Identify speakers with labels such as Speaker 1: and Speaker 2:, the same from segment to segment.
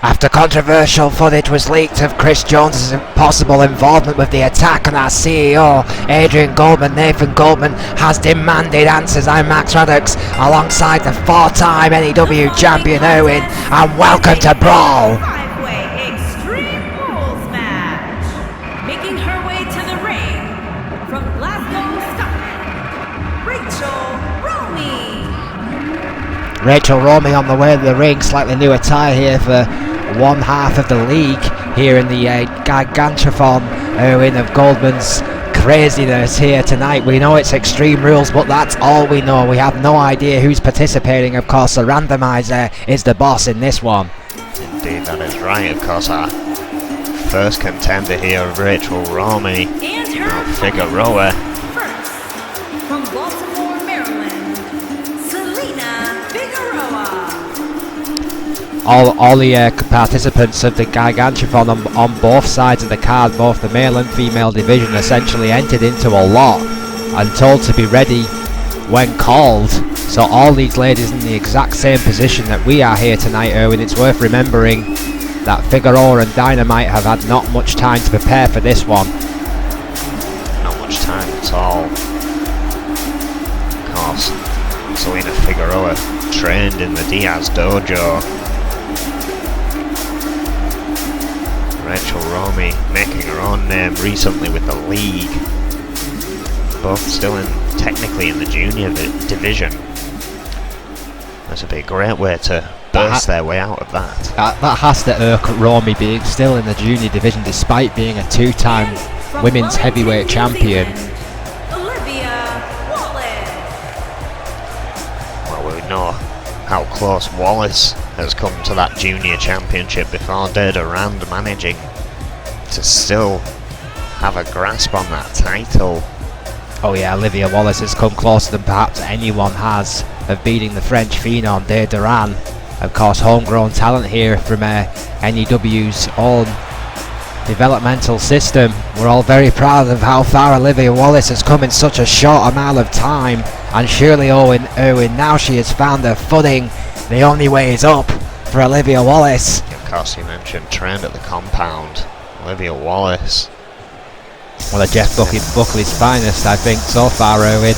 Speaker 1: After controversial footage was leaked of Chris Jones' possible involvement with the attack on our CEO, Adrian Goldman, Nathan Goldman has demanded answers. I'm Max Raddox, alongside the four-time N.E.W champion Owen, and welcome to Brawl!
Speaker 2: Five-way Extreme Rules match. Making her way to the ring from Glasgow, Scotland,
Speaker 1: Rachel Romey on the way to the ring, slightly new attire here for one half of the league here in the Gargantuan Owen of Goldman's craziness here tonight. We know it's Extreme Rules, but that's all we know. We have no idea who's participating. Of course, the randomizer is the boss in this one.
Speaker 3: Indeed, that is right. Of course, our first contender here, Rachel Romey,
Speaker 2: and her
Speaker 3: Figueroa.
Speaker 2: First, from Baltimore, Maryland, Selena Figueroa.
Speaker 1: All the participants of the Gargantuan on both sides of the card, both the male and female division, essentially entered into a lot and told to be ready when called. So all these ladies in the exact same position that we are here tonight, Erwin. It's worth remembering that Figueroa and Dynamite have had not much time to prepare for this one.
Speaker 3: Not much time at all. Of course, Selena Figueroa trained in the Diaz dojo. Rachel Romey making her own name recently with the league. Both still technically in the junior division. This would be a great way to burst their way out of that.
Speaker 1: That has to irk Romey being still in the junior division despite being a two-time women's heavyweight champion.
Speaker 2: Olivia Wallace.
Speaker 3: Well, we know how close Wallace has come to that junior championship before. Deda Rand managing to still have a grasp on that title.
Speaker 1: Oh yeah, Olivia Wallace has come closer than perhaps anyone has of beating the French phenom Deda Rand. Of course, homegrown talent here from N.E.W's own developmental system. We're all very proud of how far Olivia Wallace has come in such a short amount of time, and surely Erwin, now she has found her footing. The only way is up for Olivia Wallace.
Speaker 3: Of course, you mentioned trained at the compound. Olivia Wallace.
Speaker 1: Well, a Jeff Buckley's finest, I think, so far, Erwin.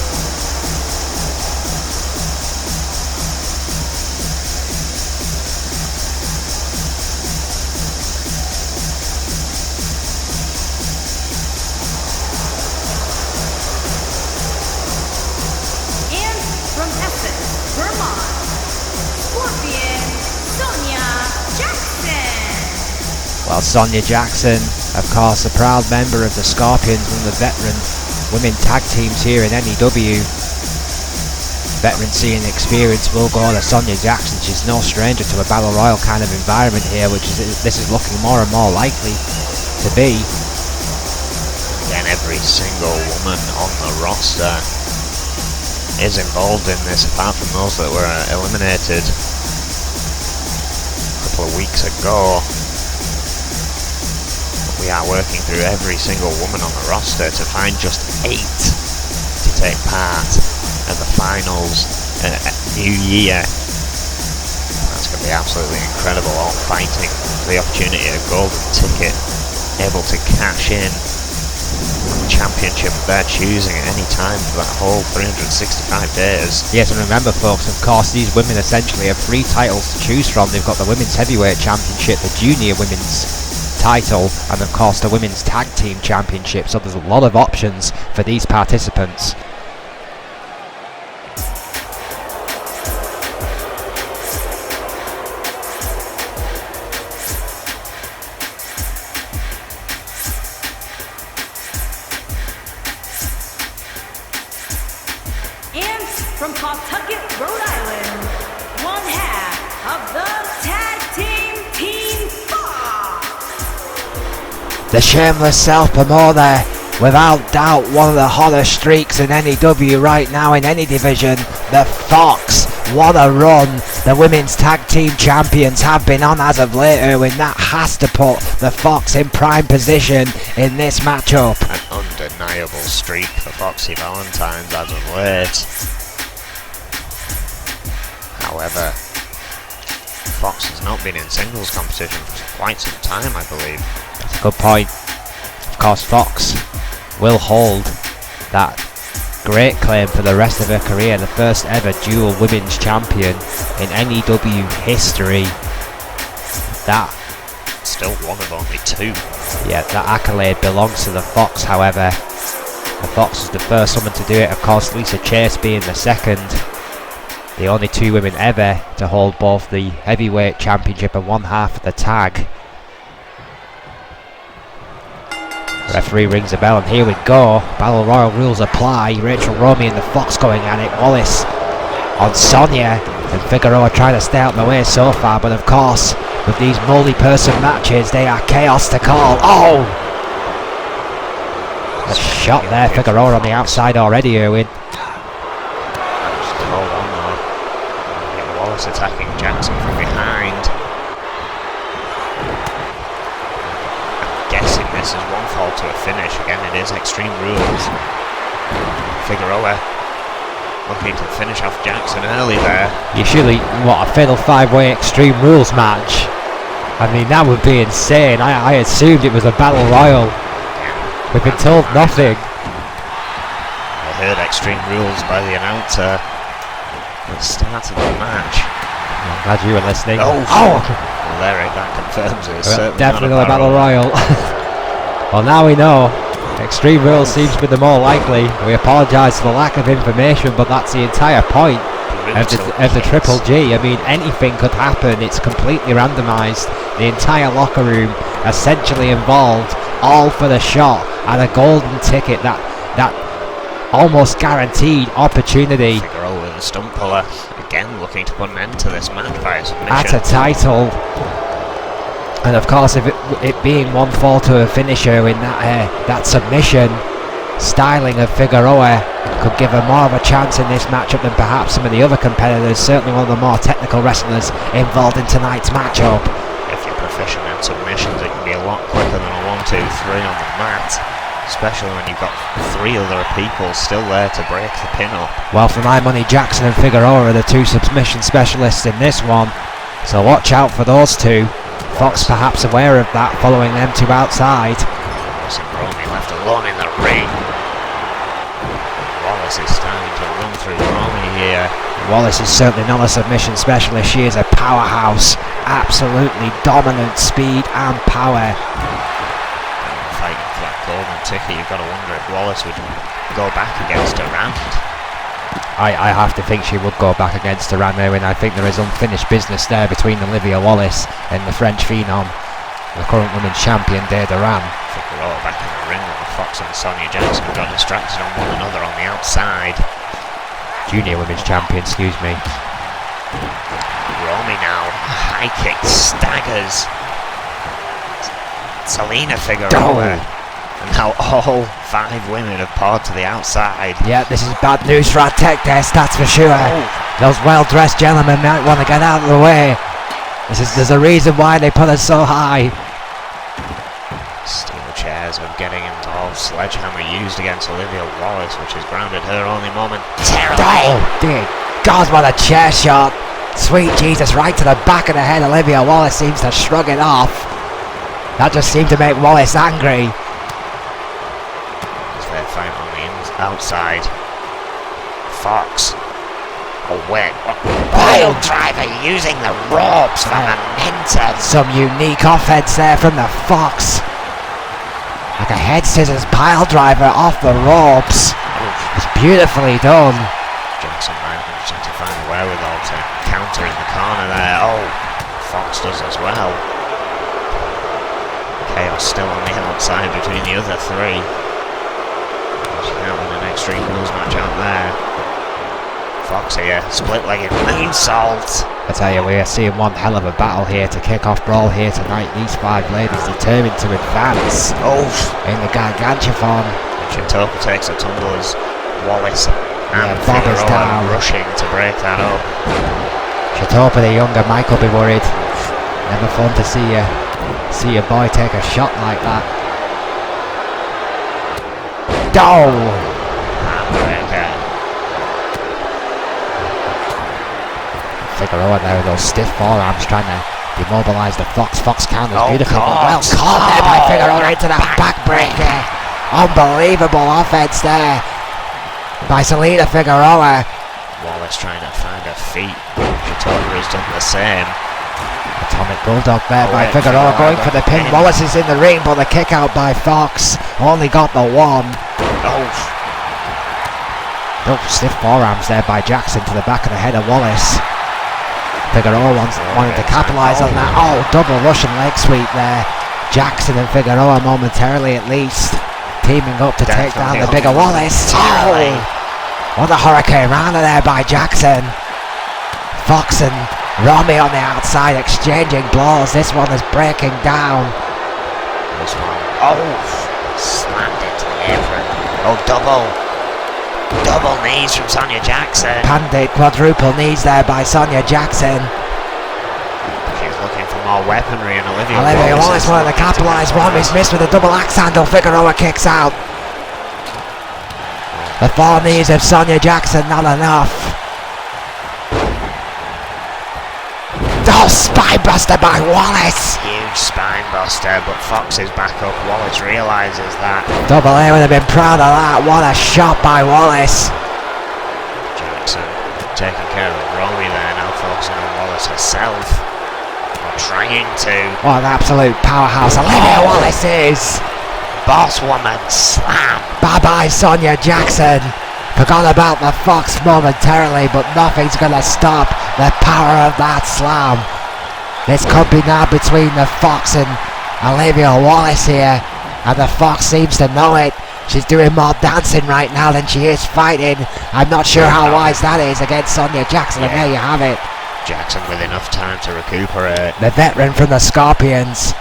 Speaker 1: Well, Sonia Jackson, of course, a proud member of the Scorpions, one of the veteran women tag teams here in N.E.W. Veterancy and experience will go to Sonia Jackson. She's no stranger to a battle royal kind of environment here, this is looking more and more likely to be.
Speaker 3: Again, every single woman on the roster is involved in this, apart from those that were eliminated a couple of weeks ago. We are working through every single woman on the roster to find just 8 to take part at the finals New Year. That's going to be absolutely incredible, all fighting for the opportunity, a golden ticket, able to cash in the championship of their choosing at any time for that whole 365 days.
Speaker 1: Yes, and remember folks, of course, these women essentially have 3 titles to choose from. They've got the Women's Heavyweight Championship, the Junior Women's title, and of course the Women's Tag Team Championship, so there's a lot of options for these participants.
Speaker 2: And from Pawtucket, Rhode Island, one half of the Tag Team Team Fox.
Speaker 1: The shameless self-promoter, without doubt one of the hottest streaks in N.E.W right now in any division, the Fox. What a run the Women's Tag Team Champions have been on as of late, Erwin. That has to put the Fox in prime position in this matchup.
Speaker 3: An undeniable streak for Foxy Valentine's as of late. However, Fox has not been in singles competition for quite some time, I believe.
Speaker 1: That's a good point. Of course, Fox will hold that great claim for the rest of her career, the first ever dual women's champion in N.E.W history. That
Speaker 3: still one of only two.
Speaker 1: Yeah, that accolade belongs to the Fox, however. The Fox was the first woman to do it, of course, Lisa Chase being the second. The only two women ever to hold both the heavyweight championship and one half of the tag. Referee rings a bell and here we go. Battle Royal rules apply. Rachel Romey and the Fox going at it. Wallace on Sonia and Figueroa trying to stay out of the way so far, but of course with these multi-person matches they are chaos to call. Oh! A shot there, Figueroa on the outside already, Erwin.
Speaker 3: Just hold on though. Wallace attacking Jackson from behind. I'm guessing this is one fall to a finish. Again, it is Extreme Rules. Figueroa looking to finish off Jackson early there.
Speaker 1: You surely, what, a fatal 5-way Extreme Rules match? I mean, that would be insane. I assumed it was a Battle Royal. We've been told nothing.
Speaker 3: I heard Extreme Rules by the announcer at the start of the match.
Speaker 1: I'm glad you were listening.
Speaker 3: Oh! Well, there that confirms it. It's
Speaker 1: definitely a Battle Royal. Well, now we know. Extreme Rules seems to be the more likely. We apologise for the lack of information, but that's the entire point of the Triple G. I mean, anything could happen. It's completely randomised. The entire locker room essentially involved, all for the shot and a golden ticket, that almost guaranteed opportunity.
Speaker 3: Figueroa with a stump puller, again looking to put an end to this match by a submission.
Speaker 1: At a title. And of course, if it being one fall to a finisher in that submission, styling of Figueroa could give her more of a chance in this matchup than perhaps some of the other competitors. Certainly one of the more technical wrestlers involved in tonight's matchup.
Speaker 3: If you're proficient in submissions, it can be a lot quicker than a 1, 2, 3 on the mat, especially when you've got 3 other people still there to break the pin up.
Speaker 1: Well, for my money, Jackson and Figueroa are the two submission specialists in this one, so watch out for those two. Fox perhaps aware of that, following them to outside.
Speaker 3: Wallace and Romey left alone in the ring. Wallace is starting to run through Romey here.
Speaker 1: Wallace is certainly not a submission specialist. She is a powerhouse. Absolutely dominant speed and power.
Speaker 3: Fighting for that golden ticket, you've got to wonder if Wallace would go back against Durant.
Speaker 1: I have to think she would go back against Durant, and I think there is unfinished business there between Olivia Wallace and the French phenom, the current women's champion, Durant.
Speaker 3: Figueroa back in the ring with Fox and Sonia Jackson got distracted on one another on the outside.
Speaker 1: Junior women's champion, excuse me.
Speaker 3: Romey now, high kick, staggers Selena Figueroa. And now all 5 women have poured to the outside.
Speaker 1: Yeah, this is bad news for our tech desk, that's for sure. Those well-dressed gentlemen might want to get out of the way. There's a reason why they put us so high.
Speaker 3: Steel chairs are getting involved. Sledgehammer used against Olivia Wallace, which has grounded her only momentarily.
Speaker 1: Oh, dear God, what a chair shot. Sweet Jesus, right to the back of the head. Olivia Wallace seems to shrug it off. That just seemed to make Wallace angry.
Speaker 3: Fair fight on the outside. Fox. Oh, wait. Pile driver using the ropes for momentum.
Speaker 1: Some unique offense there from the Fox. Like a head scissors pile driver off the ropes. It's beautifully done.
Speaker 3: Jackson managing to find the wherewithal to counter in the corner there. Oh, Fox does as well. Chaos still on the outside between the other 3. She's out in an Extreme Rules match out there. Fox here, split-legged moonsault.
Speaker 1: I tell you, we are seeing one hell of a battle here to kick off Brawl here tonight. These 5 ladies determined to advance in the Gargantuan.
Speaker 3: Chitopa takes a tumble as Wallace and
Speaker 1: Bob is
Speaker 3: Figueroa
Speaker 1: down.
Speaker 3: rushing to break that up.
Speaker 1: Chitopa the younger might be worried. Never fun to see your boy take a shot like that. Figueroa there with those stiff forearms trying to demobilise the Fox. Fox counters beautifully, but well
Speaker 3: God.
Speaker 1: caught there by Figueroa into the backbreaker. Unbelievable offense there by Selena Figueroa.
Speaker 3: Wallace trying to find her feet. Chitoga has done the same.
Speaker 1: Atomic Bulldog there by
Speaker 3: yeah,
Speaker 1: Figueroa going for the pin.
Speaker 3: in.
Speaker 1: Wallace is in the ring, but the kick out by Fox only got the one.
Speaker 3: Oh,
Speaker 1: Stiff forearms there by Jackson to the back of the head of Wallace. Figueroa wanted to capitalise on that. Oh, double Russian leg sweep there. Jackson and Figueroa momentarily at least teaming up to take down the bigger Wallace. Oh, what a hurricane rana there by Jackson. Fox and Romy on the outside exchanging blows. This one is breaking down.
Speaker 3: this one. Oh, slammed into the apron. Oh, double knees from Sonia Jackson.
Speaker 1: Pandit quadruple knees there by Sonia Jackson.
Speaker 3: She's looking for more weaponry, and Olivia
Speaker 1: Wallace wanted to capitalise. Romy's missed with a double axe handle. Figueroa kicks out. The four knees of Sonia Jackson, not enough. Oh, spinebuster by Wallace.
Speaker 3: Huge spine buster, but Fox is back up. Wallace realises that.
Speaker 1: Double A would have been proud of that. What a shot by Wallace.
Speaker 3: Jackson taking care of Romy there, now focusing on Wallace herself. Or trying to.
Speaker 1: What an absolute powerhouse Olivia Wallace is.
Speaker 3: Boss woman slam.
Speaker 1: Bye-bye Sonia Jackson. Forgot about the Fox momentarily, but nothing's going to stop the power of that slam. This could be now between the Fox and Olivia Wallace here, and the Fox seems to know it. She's doing more dancing right now than she is fighting. I'm not sure how wise that is against Sonia Jackson, and there you have it.
Speaker 3: Jackson with enough time to recuperate.
Speaker 1: The veteran from the Scorpions,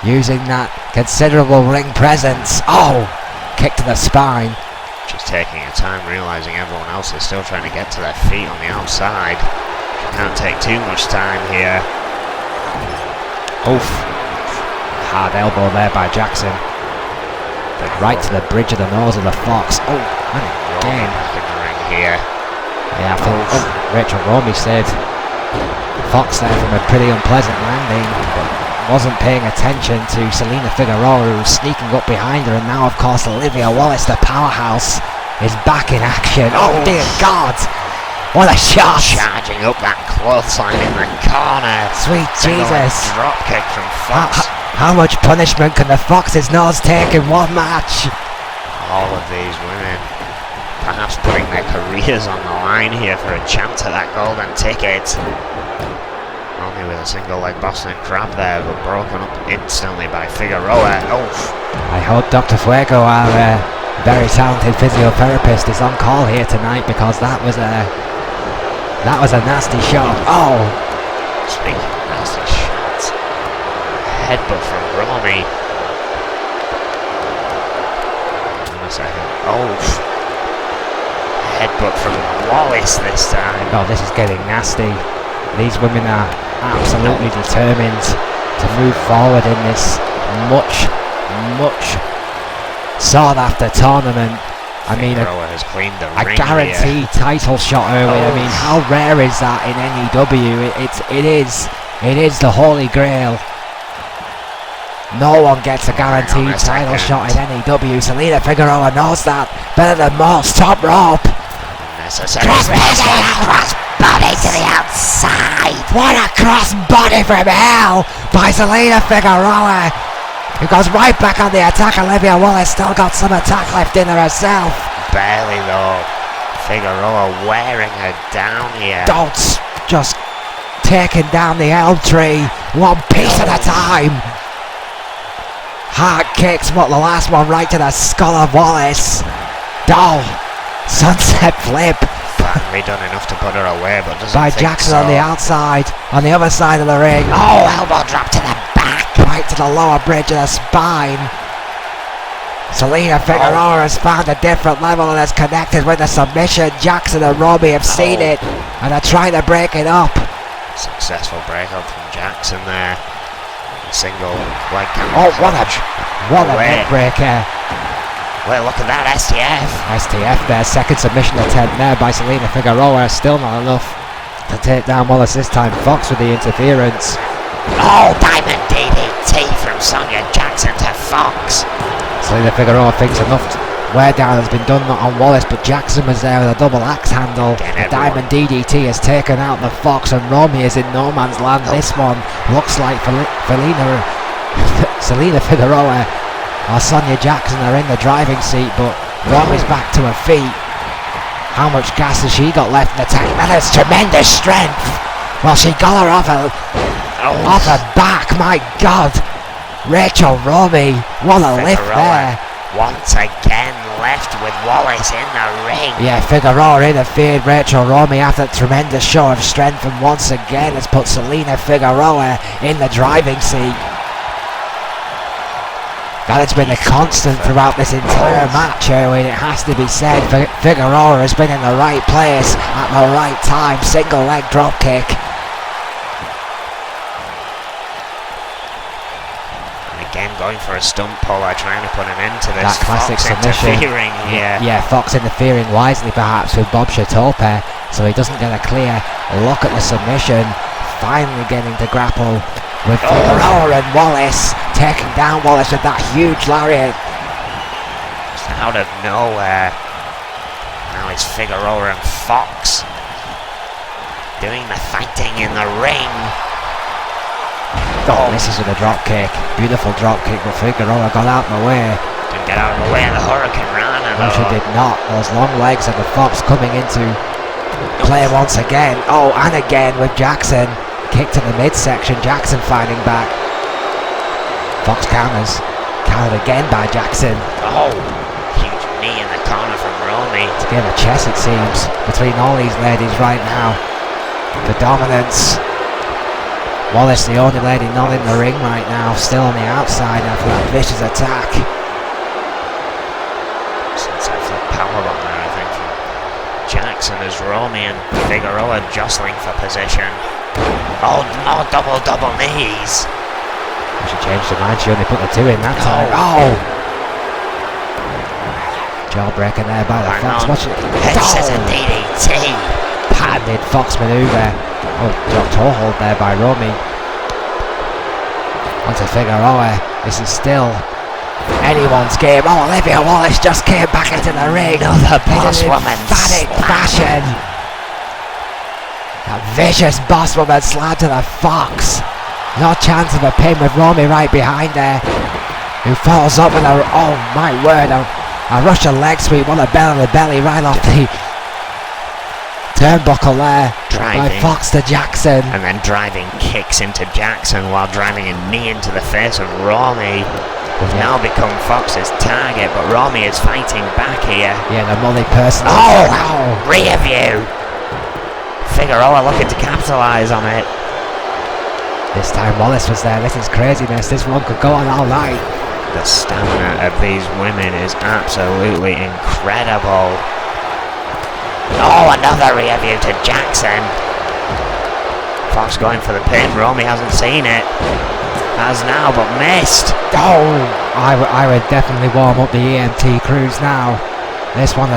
Speaker 1: using that considerable ring presence. Oh, kick to the spine.
Speaker 3: She's taking her time, realising everyone else is still trying to get to their feet on the outside. She can't take too much time here.
Speaker 1: Oof. Hard elbow there by Jackson. Right to the bridge of the nose of the Fox. Oh, and again.
Speaker 3: Back in the ring here.
Speaker 1: Yeah, I think Rachel Romy saved Fox there from a pretty unpleasant landing, but wasn't paying attention to Selena Figueroa, who was sneaking up behind her, and now of course Olivia Wallace, the powerhouse, is back in action. Oh dear God, what a shot!
Speaker 3: Charging up that clothesline in the corner.
Speaker 1: Sweet Jesus.
Speaker 3: Drop kick from Fox.
Speaker 1: How much punishment can the Fox's nose take in one match?
Speaker 3: All of these women perhaps putting their careers on the line here for a chance at that golden ticket. Only with a single leg Boston Crab there, but broken up instantly by Figueroa. Oh.
Speaker 1: I hope Dr. Fuego, our very talented physiotherapist, is on call here tonight, because that was a nasty shot. Oh.
Speaker 3: Speaking of nasty shots, headbutt from Romy. Hang on a second. Oh. Headbutt from Wallace this time.
Speaker 1: Oh, this is getting nasty. These women are absolutely determined to move forward in this much sought after tournament. I mean,
Speaker 3: Figueroa has cleaned the
Speaker 1: a
Speaker 3: ring
Speaker 1: guaranteed title shot early. I mean, how rare is that in N.E.W? It is the holy grail. No one gets a guaranteed title shot in N.E.W. Selena Figueroa knows that better than most. Top rope. Crossbody to the outside. What a crossbody from hell by Selena Figueroa. Who goes right back on the attack. Olivia Wallace still got some attack left in her herself.
Speaker 3: Barely though. Figueroa wearing her down here.
Speaker 1: Don't just taking down the elm tree one piece at a time. Hard kicks, but the last one right to the skull of Wallace. Doll. Sunset flip.
Speaker 3: Finally done enough to put her away, but doesn't
Speaker 1: by
Speaker 3: think
Speaker 1: Jackson
Speaker 3: so.
Speaker 1: on the outside, on the other side of the ring. Oh, elbow drop to the back, right to the lower bridge of the spine. Selena Figueroa has found a different level and has connected with the submission. Jackson and Romy have seen it and are trying to break it up.
Speaker 3: Successful breakup from Jackson there. A single leg count.
Speaker 1: Oh, what a neck breaker.
Speaker 3: Well, look at that STF.
Speaker 1: STF there, second submission attempt there by Selena Figueroa. Still not enough to take down Wallace this time. Fox with the interference.
Speaker 3: Oh, Diamond DDT from Sonia Jackson to Fox.
Speaker 1: Selena Figueroa thinks enough wear down has been done on Wallace, but Jackson was there with a double axe handle. The Diamond DDT has taken out the Fox, and Romy is in no man's land. This one looks like Selena Figueroa or Sonia Jackson are in the driving seat, but Romy's back to her feet. How much gas has she got left in the tank? That is tremendous strength. Well, she got her off her back. My God, Rachel Romy, what a lift there.
Speaker 3: Once again left with Wallace in the ring.
Speaker 1: Yeah, Figueroa interfered Rachel Romy after a tremendous show of strength, and once again has put Selena Figueroa in the driving seat. That has been a constant throughout this entire match, Erwin. It has to be said. Figueroa has been in the right place at the right time. Single leg drop kick.
Speaker 3: Again, going for a stump puller, trying to put an end to this.
Speaker 1: That classic
Speaker 3: Fox
Speaker 1: submission.
Speaker 3: Interfering here.
Speaker 1: Yeah, Fox interfering wisely perhaps with Bob Chatope, so he doesn't get a clear look at the submission. Finally getting to grapple with Figueroa and Wallace, taking down Wallace with that huge lariat.
Speaker 3: Just out of nowhere. Now it's Figueroa and Fox doing the fighting in the ring.
Speaker 1: Misses with a drop kick. Beautiful drop kick, but Figueroa got out of the way.
Speaker 3: Didn't get out of the way of the Hurricane Rana.
Speaker 1: No, she did not. Those long legs of the Fox coming into play once again. Oh, and again with Jackson. Kick to the midsection. Jackson fighting back. Fox counters. Countered again by Jackson.
Speaker 3: Oh, huge knee in the corner from Romy.
Speaker 1: It's a game of chess, it seems, between all these ladies right now. For dominance. Wallace, the only lady not in the ring right now, still on the outside after that vicious attack.
Speaker 3: Since I flip powerbomb there, I think, from Jackson as Romy and Figueroa jostling for position. Oh no, double knees.
Speaker 1: She changed her mind, she only put the two in that time. Oh! Jawbreaker there by the Fox. Watch it.
Speaker 3: This is a DDT.
Speaker 1: Patented Fox manoeuvre. Oh, dropped toe hold there by Romy. Onto Figueroa. This is still anyone's game. Oh, Olivia Wallace just came back into the ring.
Speaker 3: Another boss woman
Speaker 1: emphatic fashion. That vicious boss woman slam to the Fox. No chance of a pin with Romy right behind there, who falls up with a, oh my word, a Russian leg sweep. What a bell on the belly right off the turnbuckle there. By Fox to Jackson.
Speaker 3: And then driving kicks into Jackson while driving a knee into the face of Romy. Who's now become Fox's target, but Romy is fighting back here.
Speaker 1: Yeah, the multi-person.
Speaker 3: Oh, wow. Rear view. Figueroa looking to capitalise on it.
Speaker 1: This time Wallace was there. This is craziness. This one could go on all night.
Speaker 3: The stamina of these women is absolutely incredible. Oh, another rear view to Jackson. Fox going for the pin. Romy hasn't seen it. Has now, but missed.
Speaker 1: Oh, I would definitely warm up the EMT crews now. This one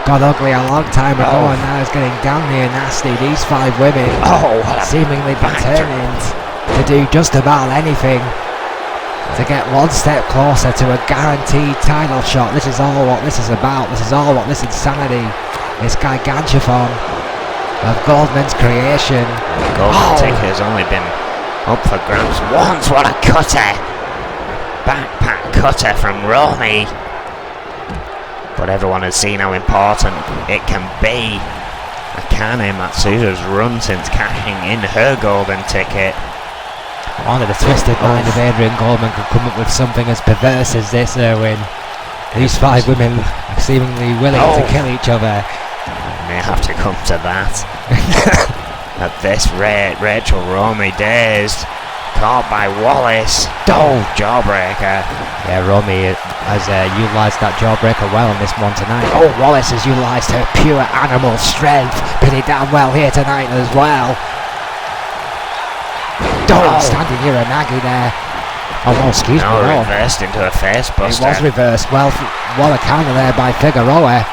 Speaker 1: got ugly a long time ago, and now it's getting down near nasty. These five women seemingly determined to do just about anything to get one step closer to a guaranteed title shot. This is all what this is about. This is all what this insanity, this gigantiform of Goldman's creation.
Speaker 3: Goldman ticket has only been up for grabs once. What a cutter! Backpack cutter from Romy. But everyone has seen how important it can be. Akane Matsuda's run since cashing in her golden ticket.
Speaker 1: Only the twisted mind of Adrian Goldman could come up with something as perverse as this, Erwin. These five women are seemingly willing to kill each other.
Speaker 3: May have to come to that. At this rate, Rachel Romy dazed. Caught by Wallace. Jawbreaker.
Speaker 1: Yeah, Romy has utilised that jawbreaker well on this one tonight. Oh, Wallace has utilised her pure animal strength pretty damn well here tonight as well. Standing here a Nagi there. Oh no, excuse me. No,
Speaker 3: reversed into a face buster.
Speaker 1: It was reversed. Well, what a counter there by Figueroa.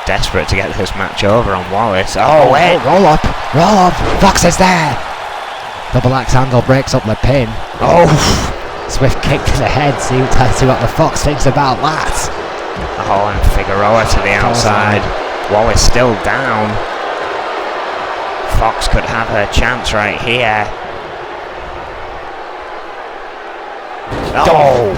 Speaker 3: desperate to get this match over on Wallace. Oh, wait.
Speaker 1: roll up. Fox is there. Double axe handle breaks up the pin. Oh, swift kick to the head. See what the Fox thinks about that.
Speaker 3: Oh, and Figueroa to the outside. Wallace still down. Fox could have her chance right here. Oh!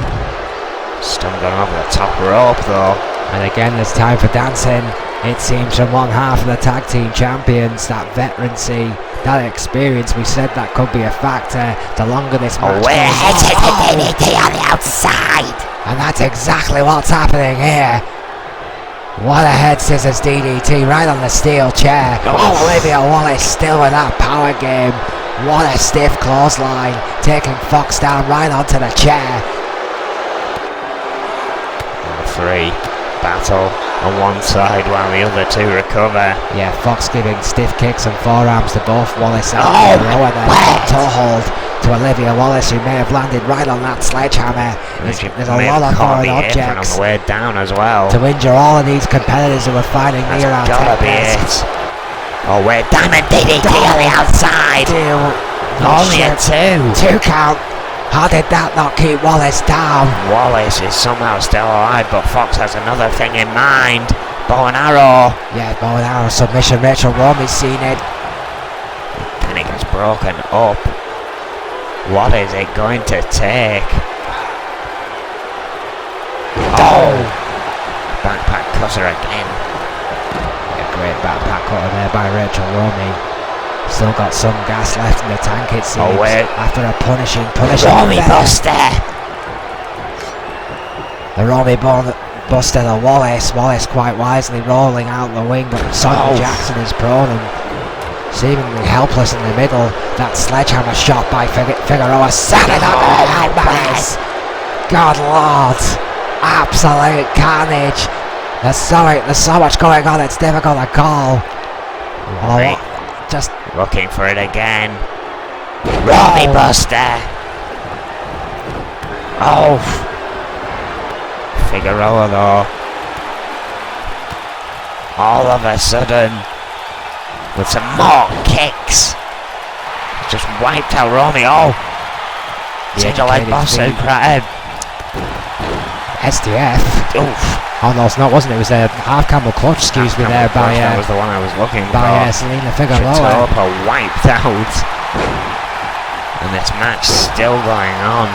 Speaker 3: Stun gone over the top rope though.
Speaker 1: And again, there's time for dancing. It seems from one half of the tag team champions, that veterancy, that experience, we said that could be a factor. The longer this match
Speaker 3: we're
Speaker 1: goes
Speaker 3: hitting the DDT on the outside.
Speaker 1: and that's exactly what's happening here. What a head scissors DDT right on the steel chair. Oh, Olivia Wallace still with that power game. What a stiff clothesline, taking Fox down right onto the chair.
Speaker 3: Number 3, battle on one side while the other two recover.
Speaker 1: Yeah, Fox giving stiff kicks and forearms to both Wallace and Figueroa there. Toe hold to Olivia Wallace, who may have landed right on that sledgehammer. There's a lot of foreign objects
Speaker 3: on the way down as well.
Speaker 1: to injure all of these competitors who are fighting near our
Speaker 3: gotta
Speaker 1: tech
Speaker 3: be
Speaker 1: desk.
Speaker 3: it. Oh, we're Diamond DDT on the outside. Only a 2
Speaker 1: count. How did that not keep Wallace down?
Speaker 3: Wallace is somehow still alive, but Fox has another thing in mind. Bow and arrow.
Speaker 1: Yeah, bow and arrow submission. Rachel Romey's seen it.
Speaker 3: Panic is broken up. What is it going to take? Oh! Backpack cutter again.
Speaker 1: A great backpack cutter there by Rachel Romey. Still got some gas left in the tank, it seems.
Speaker 3: Oh, wait.
Speaker 1: After a punishing
Speaker 3: Romey Buster!
Speaker 1: The Romey Buster to Wallace. Wallace quite wisely rolling out the wing, but Sonya Jackson is prone and seemingly helpless in the middle. That sledgehammer shot by Figueroa. Sat it on the headbangers. God Lord. Absolute carnage. There's so much going on, it's difficult to call.
Speaker 3: Romey
Speaker 1: just
Speaker 3: looking for it again. Romey Buster! Oh! Figueroa though. All of a sudden, with some more kicks, just wiped out Romey. Oh! Single leg Buster.
Speaker 1: SDF.
Speaker 3: Oof.
Speaker 1: Oh no, it's not, wasn't it? It was a half camel clutch, excuse me, there by
Speaker 3: that was the one I was looking
Speaker 1: by
Speaker 3: for.
Speaker 1: Selena Figueroa.
Speaker 3: Chitopa wiped out. And this match still going on.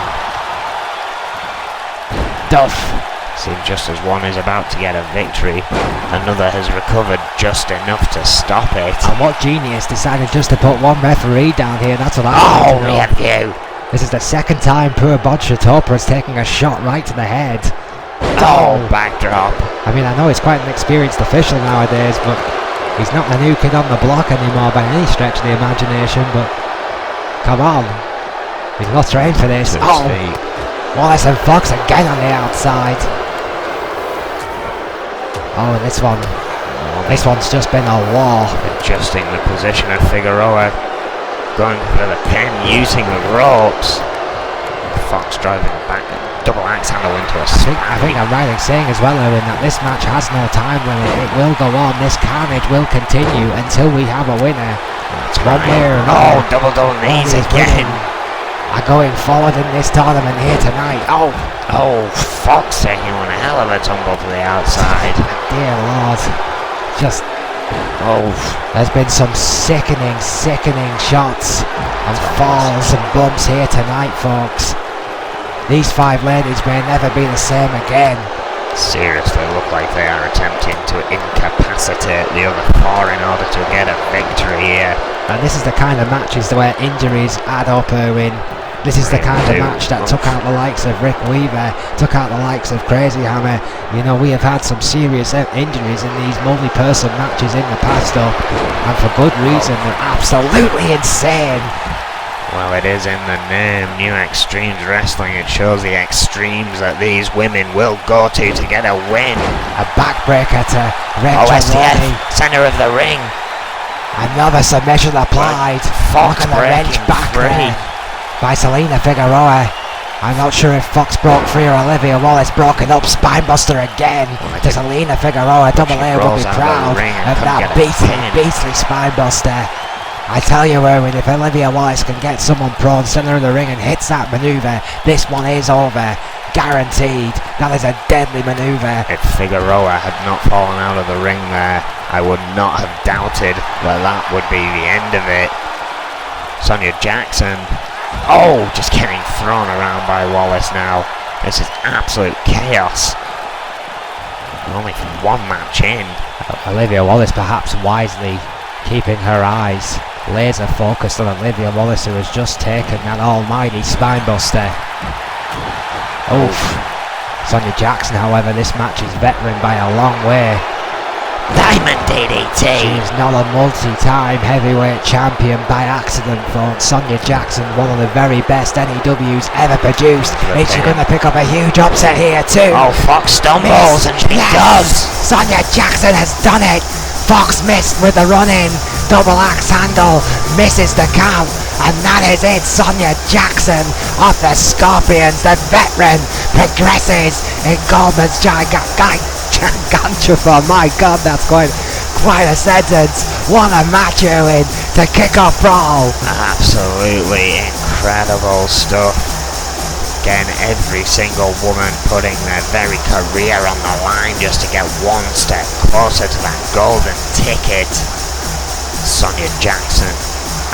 Speaker 1: Duff.
Speaker 3: Seems just as one is about to get a victory, another has recovered just enough to stop it.
Speaker 1: And what genius decided just to put one referee down here? That's what I want to know.
Speaker 3: Review.
Speaker 1: This is the second time poor Bod Chitopa is taking a shot right to the head.
Speaker 3: Oh, backdrop.
Speaker 1: I mean, I know he's quite an experienced official nowadays, but he's not the new kid on the block anymore by any stretch of the imagination, but come on. He's not trained for this. Wallace and Fox again on the outside. Oh, and this one's just been a war.
Speaker 3: Adjusting the position of Figueroa, going for the pin, using the ropes. Fox driving back, double axe handle into a smash.
Speaker 1: I think I'm right in saying as well, Owen, that this match has no time limit. It will go on. This carnage will continue until we have a winner.
Speaker 3: That's
Speaker 1: one
Speaker 3: right.
Speaker 1: way or another.
Speaker 3: Double knees again.
Speaker 1: Are going forward in this tournament here tonight. Oh,
Speaker 3: Fox taking one a hell of a tumble to the outside.
Speaker 1: dear Lord. Just, there's been some sickening shots and falls and bumps here tonight, folks. These 5 ladies may never be the same again.
Speaker 3: Seriously, look like they are attempting to incapacitate the other 4 in order to get a victory here.
Speaker 1: And this is the kind of matches where injuries add up, Erwin. This is the kind of match that took out the likes of Rick Weaver, took out the likes of Crazy Hammer. You know, we have had some serious injuries in these multi-person matches in the past, though, and for good reason. They're absolutely insane.
Speaker 3: Well, it is in the name, New Extremes Wrestling. It shows the extremes that these women will go to get a win.
Speaker 1: A backbreaker to Rachel Romey.
Speaker 3: Center of the ring.
Speaker 1: Another submission applied.
Speaker 3: Fox
Speaker 1: Look at the wrench
Speaker 3: breaking
Speaker 1: back
Speaker 3: free
Speaker 1: there by Selena Figueroa. I'm not sure if Fox broke free or Olivia Wallace broken up. Spinebuster again. Does Alina Figueroa double A will be proud of that beastly Spinebuster. I tell you, Erwin, if Olivia Wallace can get someone prone, send her in the ring and hits that manoeuvre, this one is over. Guaranteed. That is a deadly manoeuvre.
Speaker 3: If Figueroa had not fallen out of the ring there, I would not have doubted that that would be the end of it. Sonia Jackson. Oh, just getting thrown around by Wallace now. This is absolute chaos. Only from one match in.
Speaker 1: Olivia Wallace perhaps wisely keeping her eyes laser focused on Olivia Wallace, who has just taken that almighty Spinebuster. Oof. Sonia Jackson, however, this match is veteran by a long way.
Speaker 3: Diamond DDT!
Speaker 1: She's not a multi-time heavyweight champion by accident, folks. Sonia Jackson, one of the very best N.E.Ws ever produced. Is she going to pick up a huge upset here too?
Speaker 3: Oh, Fox stumbles and she does!
Speaker 1: Sonia Jackson has done it! Fox missed with the run-in. Double axe handle, misses the count. And that is it. Sonia Jackson off the Scorpions. The veteran progresses in Goldman's Gigantra. My God, that's quite a sentence. What a match, Erwin, to kick off Brawl.
Speaker 3: Absolutely incredible stuff. Again, every single woman putting their very career on the line just to get one step closer to that golden ticket. Sonia Jackson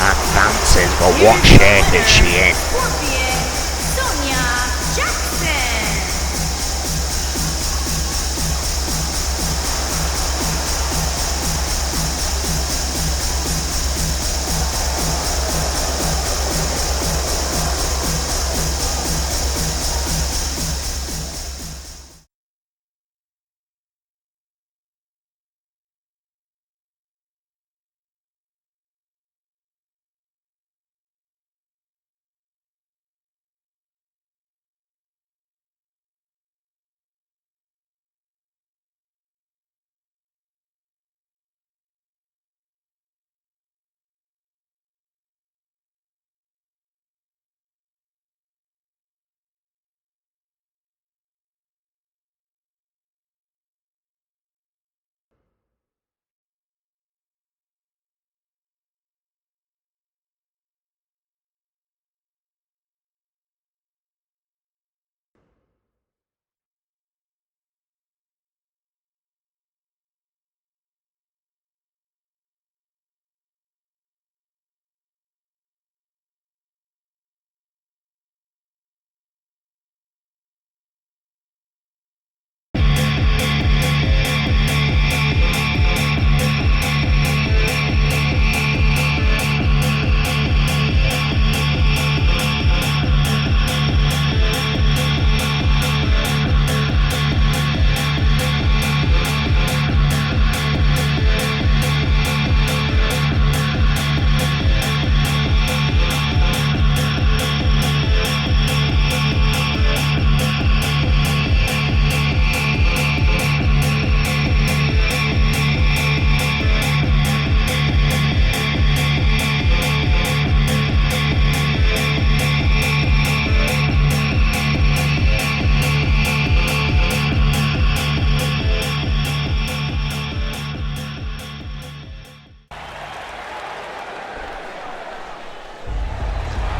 Speaker 3: advances, but what shape is she in?
Speaker 2: Sonia Jackson.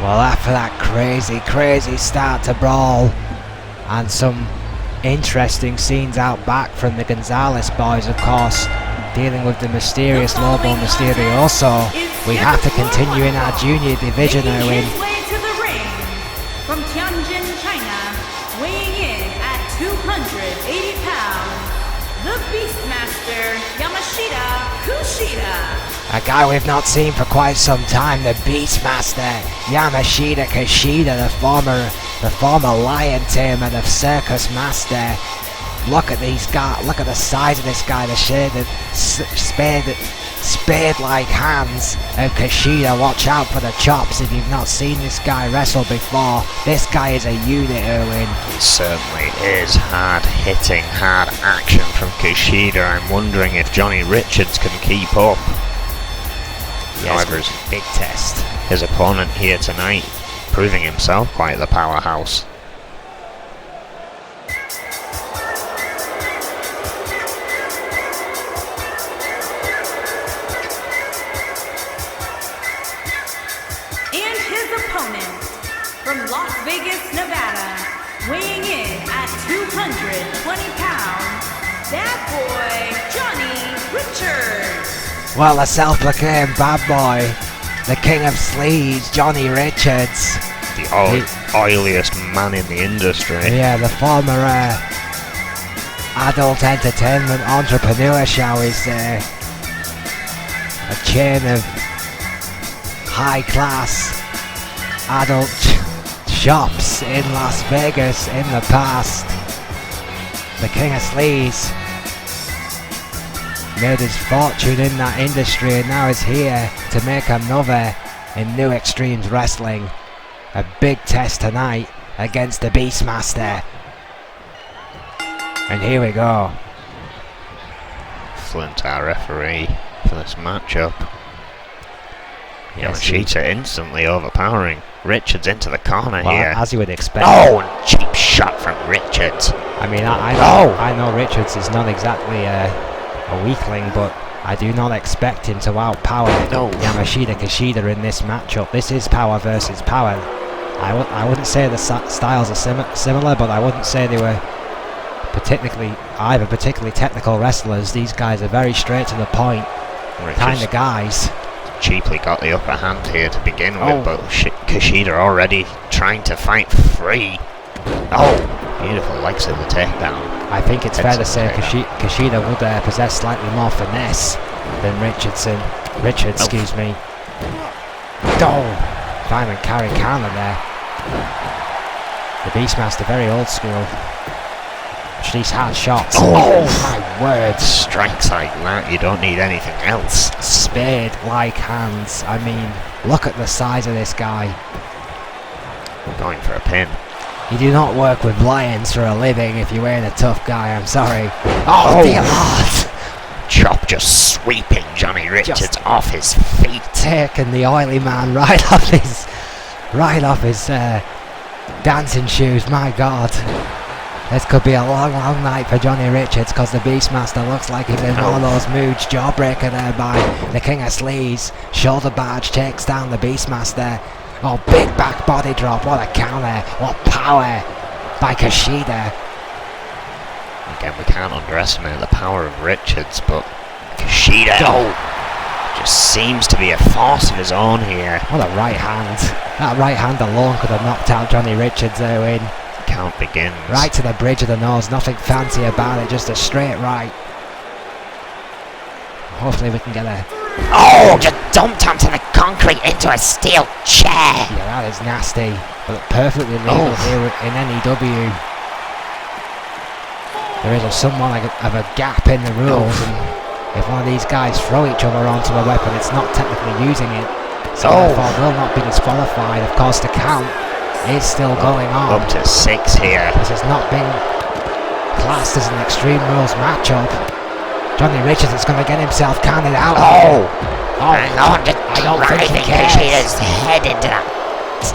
Speaker 1: Well, after that crazy start to Brawl and some interesting scenes out back from the Gonzalez boys, of course, dealing with the mysterious Lobo Mysterioso, we have to continue in our junior division, Erwin.
Speaker 2: From Tianjin, China, weighing in at 280 pounds, the Beastmaster Yamashita Kushida.
Speaker 1: A guy we've not seen for quite some time, the Beastmaster Yamashita Kushida, the former lion tamer, the circus master. Look at these guys, look at the size of this guy, the shaded, spade-like hands of Kushida. Watch out for the chops if you've not seen this guy wrestle before. This guy is a unit, Erwin.
Speaker 3: He certainly is. Hard hitting, hard action from Kushida. I'm wondering if Johnny Richards can keep up.
Speaker 1: However, it's a big test.
Speaker 3: His opponent here tonight, proving himself quite the powerhouse.
Speaker 2: from Las Vegas, Nevada, weighing in at 220 pounds, bad boy Johnny Richards.
Speaker 1: Well, the self-proclaimed bad boy, the king of sleaze, Johnny Richards.
Speaker 3: The oiliest man in the industry.
Speaker 1: Yeah, the former adult entertainment entrepreneur, shall we say. A chain of high-class adult shops in Las Vegas in the past. The king of sleaze made his fortune in that industry and now is here to make another in New Extremes Wrestling. A big test tonight against the Beastmaster. And here we go.
Speaker 3: Flint, our referee for this matchup.
Speaker 1: Yes,
Speaker 3: Yamashita instantly overpowering. Richards into the corner here.
Speaker 1: As you would expect.
Speaker 3: Oh, and cheap shot from Richards.
Speaker 1: I mean, I know Richards is not exactly a weakling, but I do not expect him to outpower Yamashita Kushida in this matchup. This is power versus power. I wouldn't say the styles are similar, but I wouldn't say they were particularly technical wrestlers. These guys are very straight to the point kind of guys.
Speaker 3: Cheaply got the upper hand here to begin with, but Kushida already trying to fight free. Oh, beautiful legs of the takedown.
Speaker 1: I think it's fair to say Kushida would possess slightly more finesse than Richards, excuse me. Diamond carry counter there. The Beastmaster, very old school. These hard shots. Oh my word.
Speaker 3: Strikes like that, you don't need anything else.
Speaker 1: Spade-like hands. I mean, look at the size of this guy.
Speaker 3: Going for a pin.
Speaker 1: You do not work with lions for a living if you ain't a tough guy, I'm sorry. Oh dear Lord.
Speaker 3: Chop just sweeping Johnny Richards off his feet.
Speaker 1: Taking the oily man right off his dancing shoes, my God. This could be a long night for Johnny Richards because the Beastmaster looks like he's in one of those moods. Jawbreaker there by the King of Sleaze. Shoulder barge takes down the Beastmaster. Oh, big back body drop. What a counter. What power by Kushida.
Speaker 3: Again, we can't underestimate the power of Richards, but Kushida just seems to be a force of his own here.
Speaker 1: What a right hand. That right hand alone could have knocked out Johnny Richards there in.
Speaker 3: Count begins.
Speaker 1: Right to the bridge of the nose, nothing fancy about it, just a straight right. Hopefully we can get a...
Speaker 3: Oh, just dumped onto the concrete into a steel chair.
Speaker 1: Yeah, that is nasty, but perfectly legal here in N.E.W. There is somewhat of a gap in the rules, and if one of these guys throw each other onto a weapon, it's not technically using it, so therefore will not be disqualified. Of course, the count is still going on.
Speaker 3: Up to 6 here.
Speaker 1: This has not been classed as an Extreme Rules matchup. Johnny Richards is going to get himself counted out.
Speaker 3: Hang on, I don't think he cares. His head into that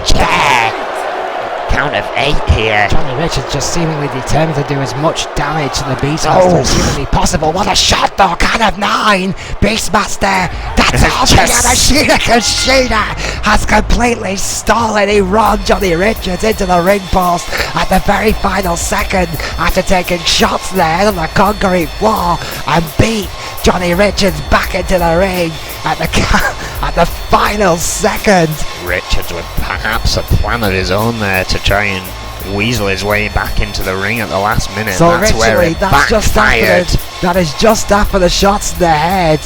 Speaker 3: chair. Count of 8 here.
Speaker 1: Johnny Richards just seemingly determined to do as much damage to the Beastmaster as humanly possible. What a shot though, count of 9. Beastmaster, that's all Yamashita Kushida has completely stolen. He robbed Johnny Richards into the ring post at the very final second after taking shots there on the concrete floor and beat Johnny Richards back into the ring at the final second.
Speaker 3: Richards with perhaps a plan of his own there to try and weasel his way back into the ring at the last minute.
Speaker 1: So
Speaker 3: that's where it backfired.
Speaker 1: That is just after the shots to the head,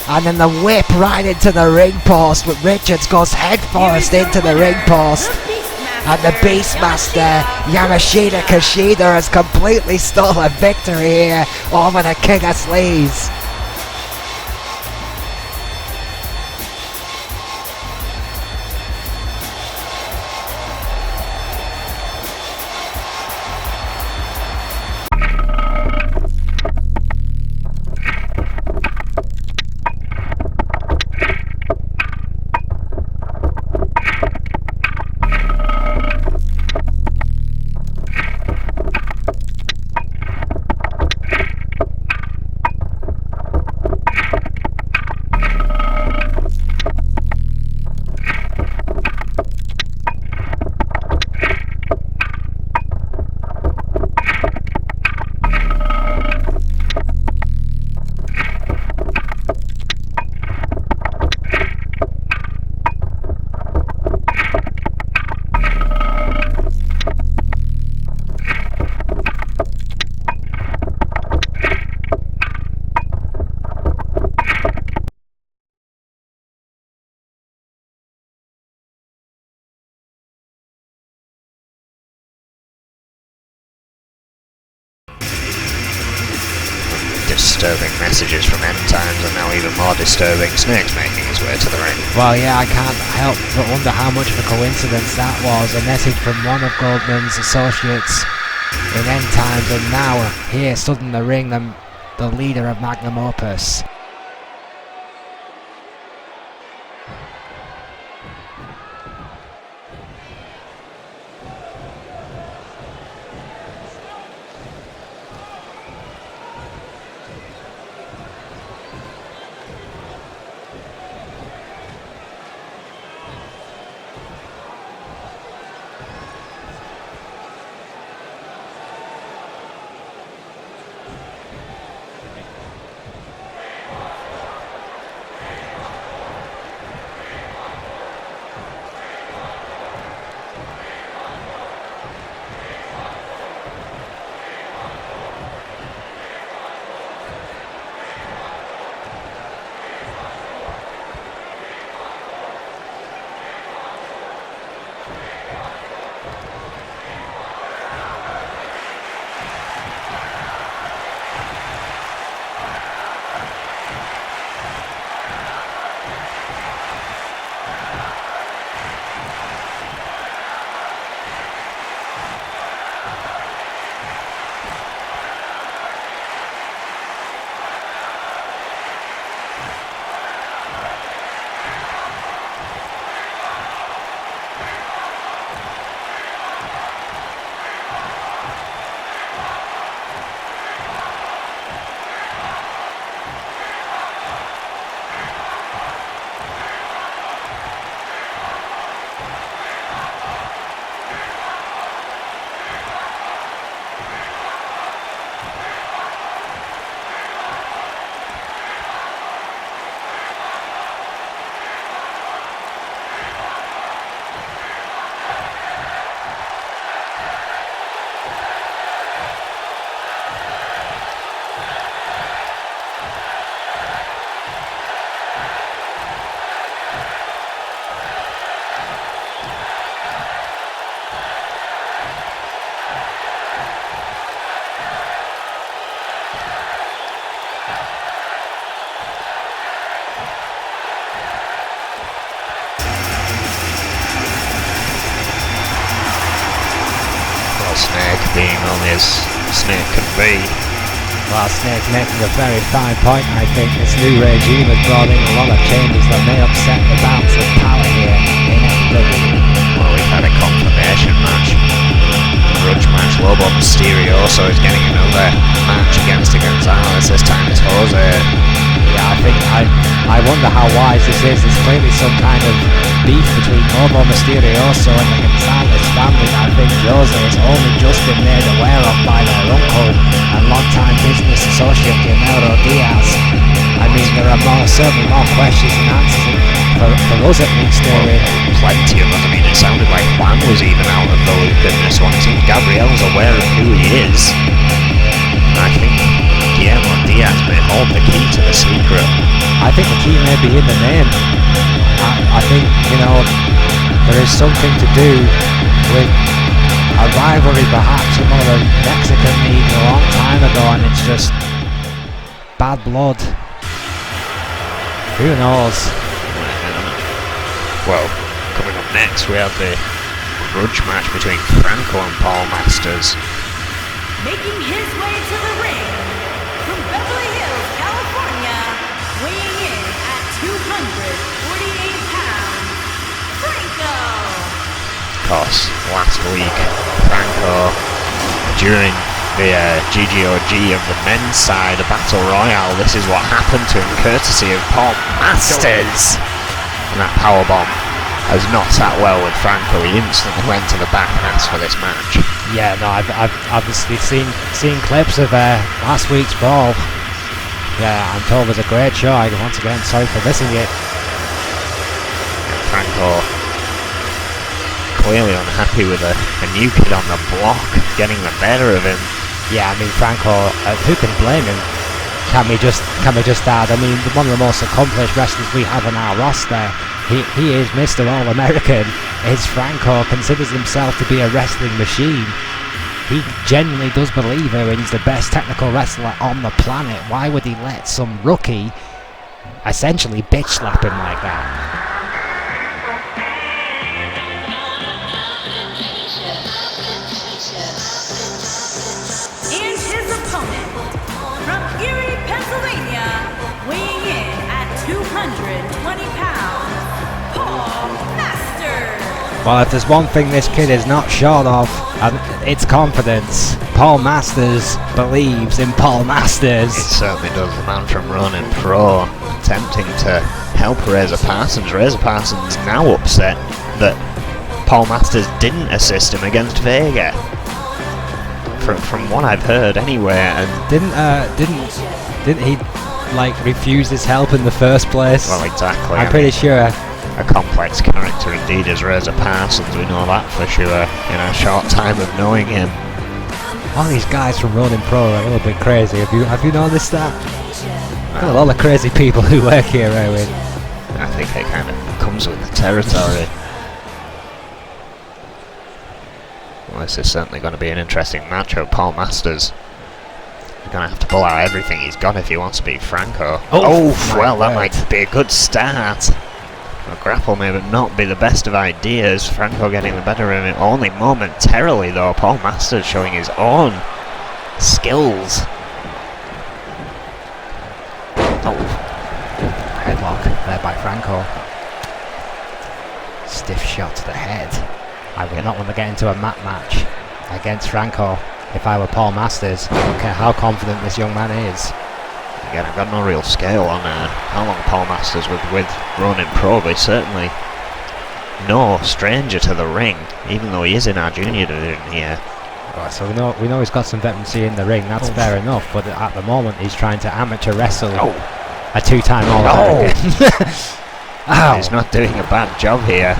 Speaker 1: and then the whip right into the ring post. But Richards goes head first into the ring post, and the Beastmaster Yamashita Kushida has completely stolen victory here over the King of Sleaze.
Speaker 3: disturbing messages from End Times, and now even more disturbing, Snake's making his way to the ring.
Speaker 1: Well, yeah, I can't help but wonder how much of a coincidence that was. A message from one of Goldman's associates in End Times, and now here stood in the ring, the leader of Magnum Opus.
Speaker 3: Snake being only as Snake can be.
Speaker 1: Well, Snake's making a very fine point. I think this new regime has brought in a lot of changes that may upset the balance of power here in N.E.W.
Speaker 3: Well, we've had a confirmation match. Grudge match. Lobo Mysterio also is getting another match against Gonzalez. This time it's Jose.
Speaker 1: Yeah, I wonder how wise this is. There's clearly some kind of beef between Lobo Mysterioso and the Gonzalez family. I think Jose has only just been made aware of by their uncle and long-time business associate Guillermo Diaz. I mean, there are certainly more questions and answers for us at least.
Speaker 3: Plenty of them. I mean, it sounded like Juan was even out of the loop in this one. I think Gabriel's aware of who he is. I think Guillermo Diaz may hold the key to the secret.
Speaker 1: I think the key may be in the name. I think, there is something to do with a rivalry perhaps from other Mexican league a long time ago, and it's just bad blood. Who knows?
Speaker 3: Well, coming up next we have the grudge match between Franco and Paul Masters.
Speaker 2: Making his way to the ring from Beverly Hills, California, weighing in at 248 pounds, Franco.
Speaker 3: Of course, last week, Franco, during the GGOG of the men's side, a battle royale, this is what happened to him, courtesy of Paul Masters. And that powerbomb has not sat well with Franco. He instantly went to the back and asked for this match.
Speaker 1: Yeah, no, I've obviously seen clips of last week's Brawl. Yeah, I'm told it was a great show. Once again, sorry for missing it.
Speaker 3: And Franco clearly unhappy with a new kid on the block getting the better of him.
Speaker 1: Yeah, I mean, Franco, who can blame him? Can we just add? I mean, one of the most accomplished wrestlers we have on our roster. He is Mr. All-American. Is Franco, considers himself to be a wrestling machine. he genuinely does believe her and he's the best technical wrestler on the planet. Why would he let some rookie essentially bitch slap him like that?
Speaker 2: And his opponent, from Erie, Pennsylvania, weighing in at 220 pounds, Paul Masters.
Speaker 1: Well, if there's one thing this kid is not short of, it's confidence. Paul Masters believes in Paul Masters.
Speaker 3: It certainly does. The man from Ronin Pro attempting to help Razor Parsons. Razor Parsons now upset that Paul Masters didn't assist him against Vega. From what I've heard anyway, and
Speaker 1: Didn't he like refuse his help in the first place?
Speaker 3: well, exactly.
Speaker 1: I'm pretty sure.
Speaker 3: A complex character indeed is Razor Parsons, we know that for sure, in our short time of knowing him.
Speaker 1: All these guys from Ronin Pro are a little bit crazy. Have you noticed that? Got a lot of crazy people who work here, Owen.
Speaker 3: I think it kind of comes with the territory. Well, this is certainly going to be an interesting matchup. Paul Masters is going to have to pull out everything he's got if he wants to beat Franco. Well, that might be a good start. A grapple may not be the best of ideas. Franco getting the better of it only momentarily, though. Paul Masters showing his own skills.
Speaker 1: Headlock there by Franco. Stiff shot to the head. I would not want to get into a mat match against Franco if I were Paul Masters. I don't care how confident this young man is.
Speaker 3: Again, I've got no real scale on how long Paul Masters was with Ronin Pro, but he's certainly no stranger to the ring, even though he is in our junior division here.
Speaker 1: Right, so we know he's got some veterancy in the ring. That's fair enough. But at the moment, he's trying to amateur wrestle a two-time All-American.
Speaker 3: He's not doing a bad job here.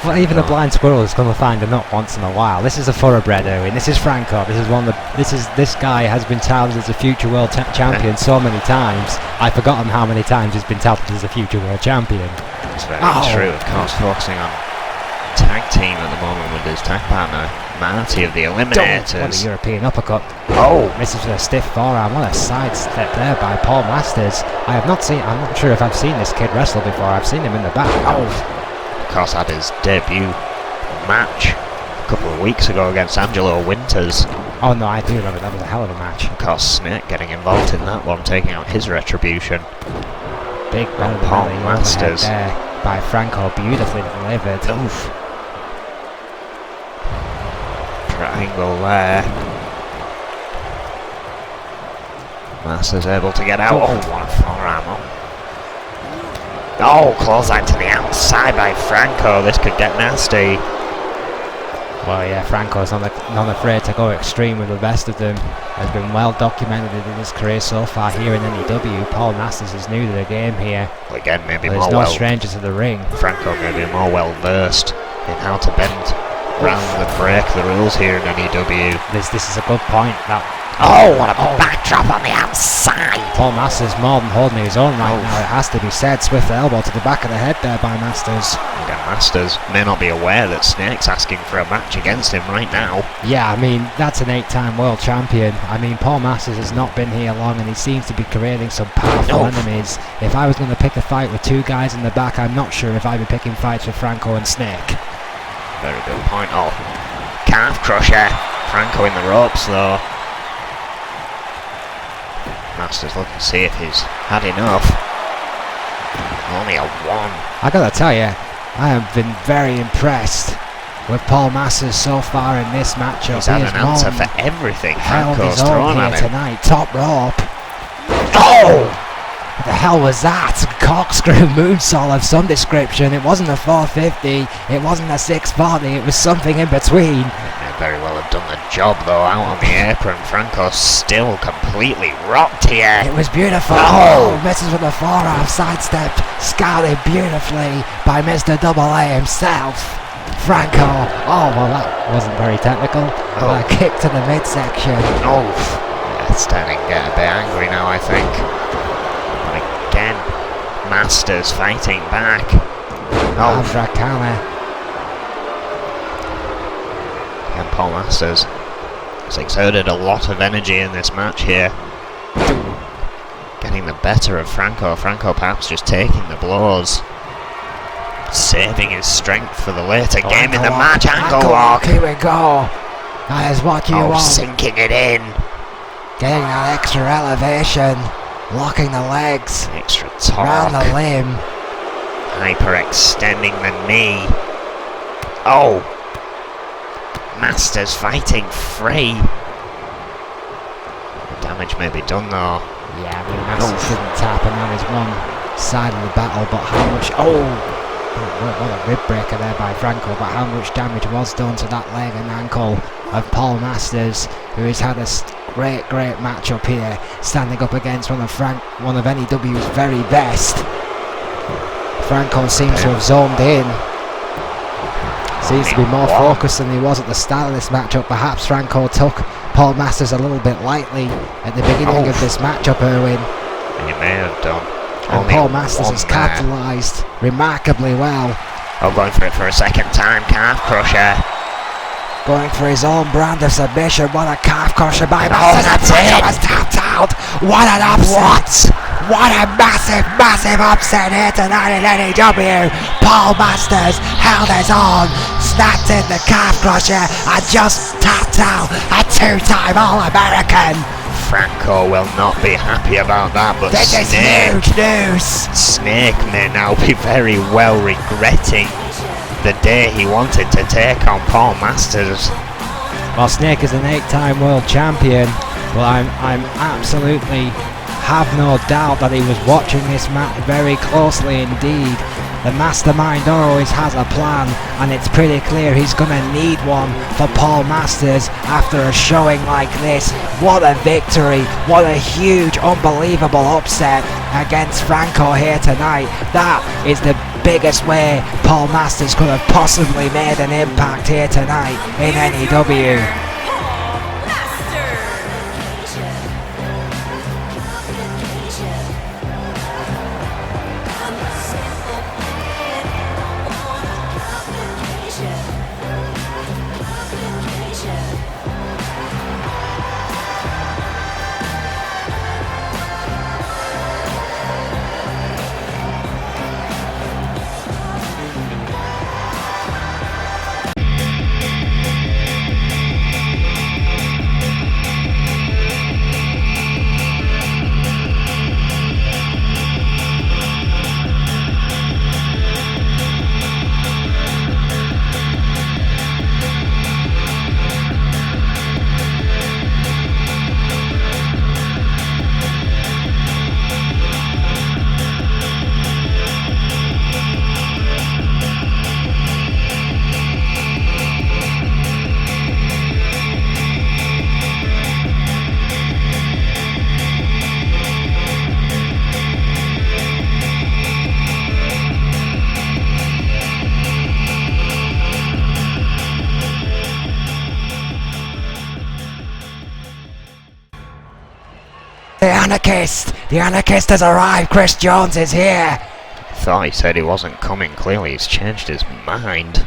Speaker 1: Well, even a blind squirrel is going to find a nut once in a while. This is a thoroughbred, Owen. This is Franco. This guy has been touted as a future world champion so many times. I've forgotten how many times he's been touted as a future world champion.
Speaker 3: It's very true, of course, focusing on tag team at the moment with his tag partner, Marty of the Eliminators.
Speaker 1: What a European uppercut. Misses with a stiff forearm. What a sidestep there by Paul Masters. I'm not sure if I've seen this kid wrestle before. I've seen him in the back.
Speaker 3: Of course, had his debut match a couple of weeks ago against Angelo Winters.
Speaker 1: Oh no, I do remember. That was a hell of a match.
Speaker 3: Of course, Snake getting involved in that one, taking out his retribution.
Speaker 1: Big
Speaker 3: Paul Masters
Speaker 1: there by Franco, beautifully delivered.
Speaker 3: Triangle there. Masters able to get out. What a forearm. Clothesline to the outside by Franco. This could get nasty.
Speaker 1: Well, yeah, Franco's not afraid to go extreme with the best of them. Has been well documented in his career so far here in N.E.W. Paul Masters is new to the game here.
Speaker 3: Well, again, maybe
Speaker 1: he's no stranger to the ring.
Speaker 3: Franco may be more well versed in how to bend round and break the rules here in N.E.W.
Speaker 1: This is a good point.
Speaker 3: What a backdrop on the outside!
Speaker 1: Paul Masters more than holding his own right now, it has to be said. Swift elbow to the back of the head there by Masters.
Speaker 3: Again, Masters may not be aware that Snake's asking for a match against him right now.
Speaker 1: Yeah, I mean, that's an 8-time world champion. I mean, Paul Masters has not been here long and he seems to be creating some powerful enemies. If I was going to pick a fight with two guys in the back, I'm not sure if I'd be picking fights with Franco and Snake.
Speaker 3: Very good point. Calf crusher. Franco in the ropes though. Masters looking to see if he's had enough. Only a 1.
Speaker 1: I gotta tell you, I have been very impressed with Paul Masters so far in this matchup.
Speaker 3: He's had an answer for everything Franco's thrown at him
Speaker 1: tonight. Top rope. What the hell was that? Corkscrew moonsault of some description. It wasn't a 450, it wasn't a 640, it was something in between.
Speaker 3: May very well have done the job though, out on the apron. Franco's still completely rocked here.
Speaker 1: It was beautiful. Misses with a forearm, sidestepped, scouted beautifully by Mr. Double A himself. Franco, well that wasn't very technical. A kick to the midsection.
Speaker 3: It's starting to get a bit angry now, I think. But again, Masters fighting back.
Speaker 1: Abracana.
Speaker 3: Paul Masters has exerted a lot of energy in this match here. Getting the better of Franco. Franco perhaps just taking the blows. Saving his strength for the later game in the match. Ankle lock.
Speaker 1: Here we go. That is what you want.
Speaker 3: Sinking it in.
Speaker 1: Getting that extra elevation. Locking the legs.
Speaker 3: Extra torque.
Speaker 1: Round the limb.
Speaker 3: Hyperextending the knee. Oh! Masters fighting free. Damage may be done though.
Speaker 1: Yeah, I mean, Masters didn't tap, and that is one side of the battle, but how much... Oh! What a rib breaker there by Franco, but how much damage was done to that leg and ankle of Paul Masters, who has had a great matchup here, standing up against one of N.E.W's very best. Franco seems to have zoned in. Seems to be more focused than he was at the start of this matchup. Perhaps Franco took Paul Masters a little bit lightly at the beginning of this matchup, Erwin.
Speaker 3: He may have done.
Speaker 1: And Paul Masters has capitalised remarkably well.
Speaker 3: Oh, going for it for a second time, calf crusher.
Speaker 1: Going for his own brand of submission. What a calf crusher by Masters.
Speaker 3: That's it.
Speaker 1: Was tapped out. What an upset. What a massive upset here tonight in N.E.W. Paul Masters held his own, snapped in the calf crusher, and just tapped out a two-time All-American.
Speaker 3: Franco will not be happy about that, but
Speaker 1: this is huge news.
Speaker 3: Snake may now be very well regretting the day he wanted to take on Paul Masters.
Speaker 1: Well, Snake is an 8-time world champion. Well, I'm absolutely have no doubt that he was watching this match very closely indeed. The mastermind always has a plan, and it's pretty clear he's going to need one for Paul Masters after a showing like this. What a victory, what a huge, unbelievable upset against Franco here tonight. That is the biggest way Paul Masters could have possibly made an impact here tonight in N.E.W. The anarchist has arrived. Chris Jones is here.
Speaker 3: Thought he said he wasn't coming. Clearly he's changed his mind.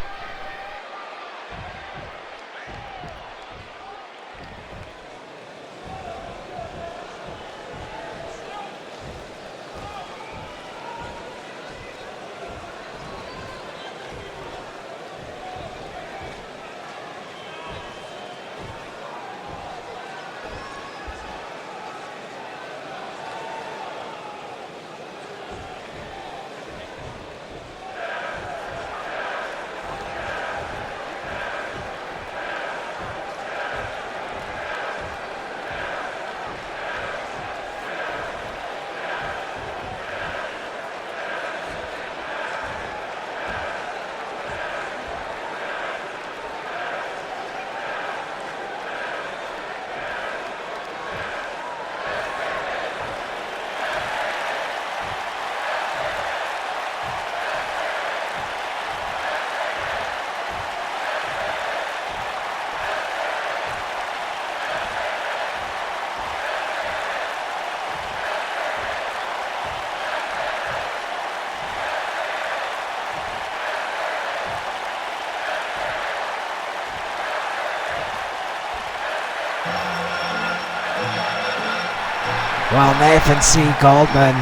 Speaker 1: Well, Nathan C. Goldman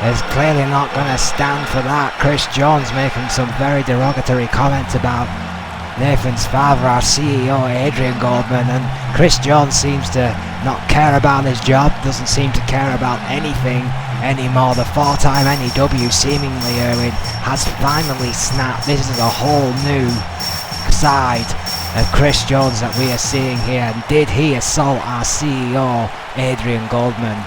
Speaker 1: is clearly not going to stand for that. Chris Jones making some very derogatory comments about Nathan's father, our CEO, Adrian Goldman, and Chris Jones seems to not care about his job, doesn't seem to care about anything anymore. The four-time N.E.W. seemingly, Erwin, has finally snapped. This is a whole new side of Chris Jones that we are seeing here. And did he assault our CEO, Adrian Goldman?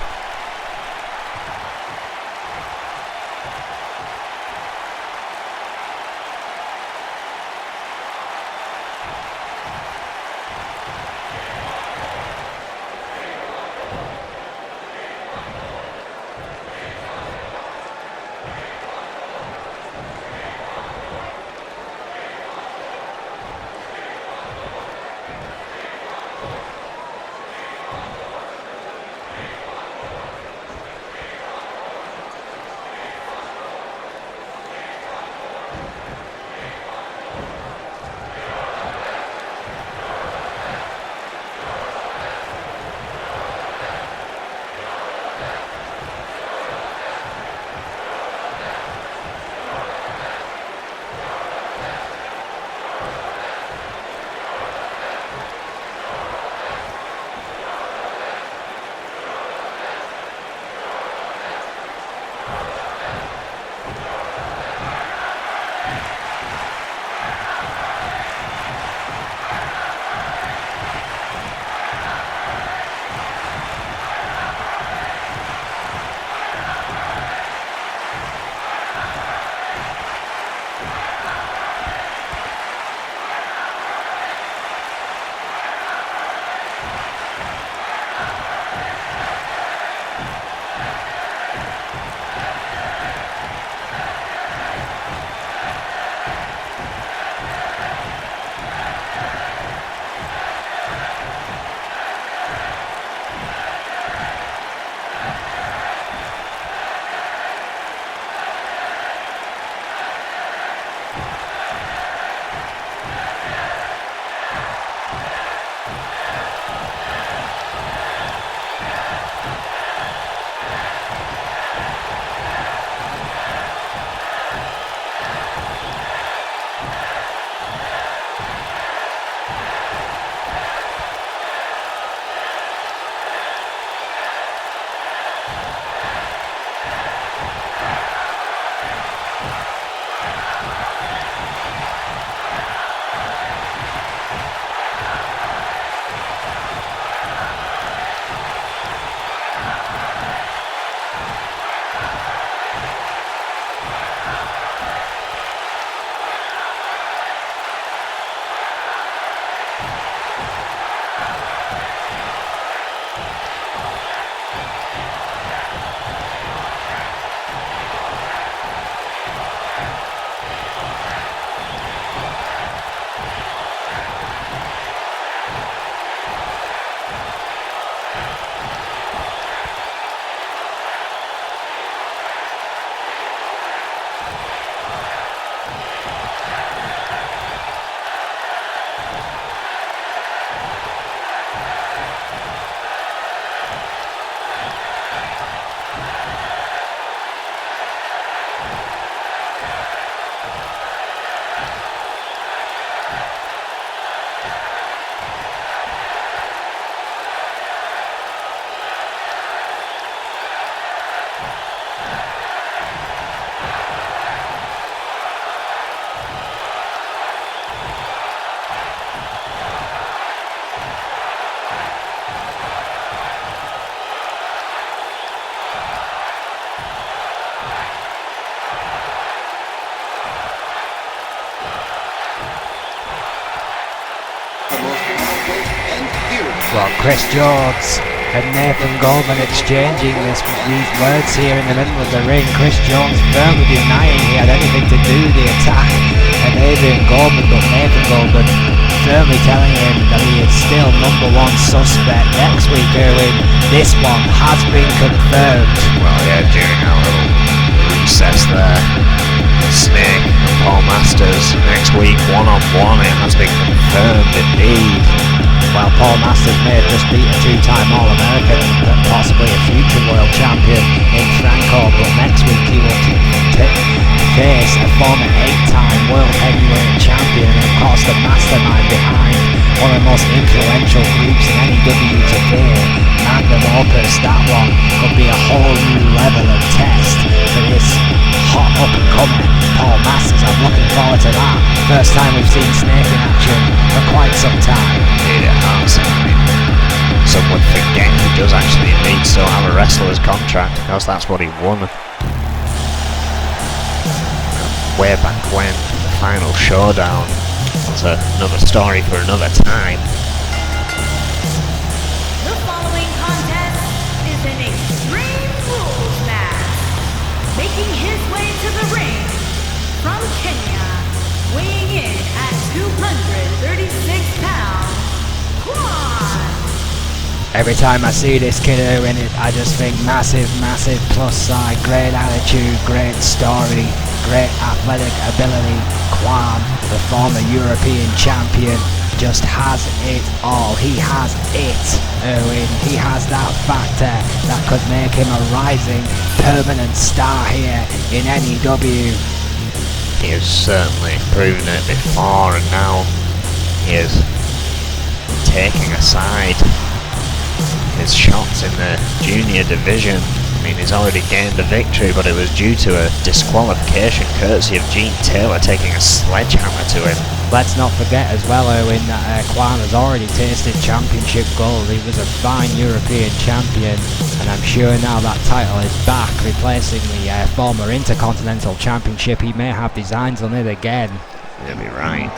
Speaker 1: Well, Chris Jones and Nathan Goldman exchanging these words here in the middle of the ring. Chris Jones firmly denying he had anything to do with the attack and Adrian Goldman, but Nathan Goldman firmly telling him that he is still number one suspect. Next week, Erwin, this one has been confirmed.
Speaker 3: Well, yeah, during our little recess there, Snake and Paul Masters next week, one-on-one, it has been confirmed indeed.
Speaker 1: While Paul Masters may have just beat a two-time All-American and possibly a future world champion in Franco, but next week he will face a former 8-time world heavyweight champion and of course the mastermind behind one of the most influential groups in N.E.W today, Magnum Opus. That one could be a whole new level of test for this hot up-and-comer Paul Masters. I'm looking forward to that. First time we've seen Snake in action for quite some time.
Speaker 3: Indeed it has. Some would forget he does actually indeed still have a wrestler's contract, because that's what he won way back when, the final showdown. That's another story for another time.
Speaker 2: The following contest is an Extreme Rules match. Making his way to the ring from Kenya, weighing in at 236 pounds, Kwan.
Speaker 1: Every time I see this kid in it, I just think massive, massive plus side, great attitude, great story, great athletic ability. Kwan, the former European champion, just has it all. He has it, Erwin. He has that factor that could make him a rising, permanent star here in N.E.W.
Speaker 3: He has certainly proven it before, and now he is taking aside his shots in the junior division. I mean, he's already gained a victory, but it was due to a disqualification courtesy of Gene Taylor taking a sledgehammer to him.
Speaker 1: Let's not forget as well, Owen, that Kwan has already tasted championship gold. He was a fine European champion, and I'm sure now that title is back, replacing the former Intercontinental Championship. He may have designs on it again.
Speaker 3: You'll be right.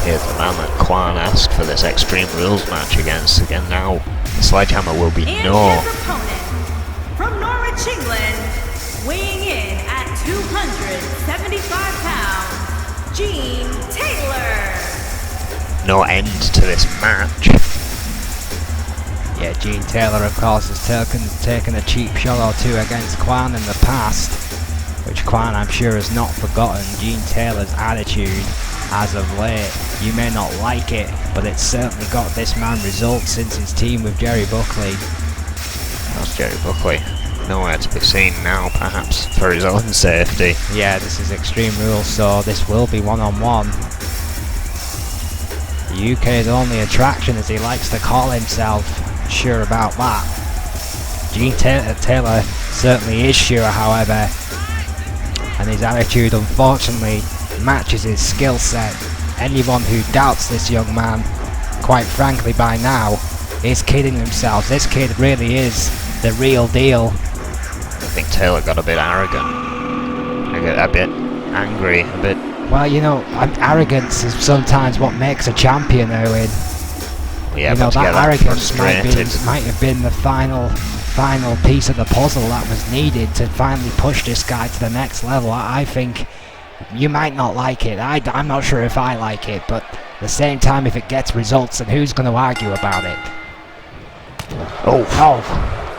Speaker 3: Here's the man that Kwan asked for this Extreme Rules match against. Again now, the sledgehammer will be
Speaker 2: And
Speaker 3: no.
Speaker 2: his opponent, from Norwich, England, weighing in at 275 pounds, Gene Taylor.
Speaker 3: No end to this match.
Speaker 1: Yeah, Gene Taylor, of course, has taken a cheap shot or two against Kwan in the past, which Kwan, I'm sure, has not forgotten. Gene Taylor's attitude as of late, you may not like it, but it's certainly got this man results since his team with Jerry Buckley.
Speaker 3: That's Jerry Buckley. Nowhere to be seen now, perhaps for his own safety.
Speaker 1: Yeah, this is Extreme Rules, so this will be one-on-one. The UK's only attraction, as he likes to call himself. Sure about that. Gene Taylor certainly is sure, however, and his attitude unfortunately matches his skill set. Anyone who doubts this young man, quite frankly by now, is kidding themselves. This kid really is the real deal.
Speaker 3: I think Taylor got a bit arrogant, a bit angry, a bit...
Speaker 1: Well, you know, arrogance is sometimes what makes a champion, Owen.
Speaker 3: Yeah,
Speaker 1: you know,
Speaker 3: but
Speaker 1: that arrogance
Speaker 3: frustrated.
Speaker 1: might have been the final piece of the puzzle that was needed to finally push this guy to the next level. I think you might not like it. I'm not sure if I like it, but at the same time, if it gets results, then who's going to argue about it? Oh,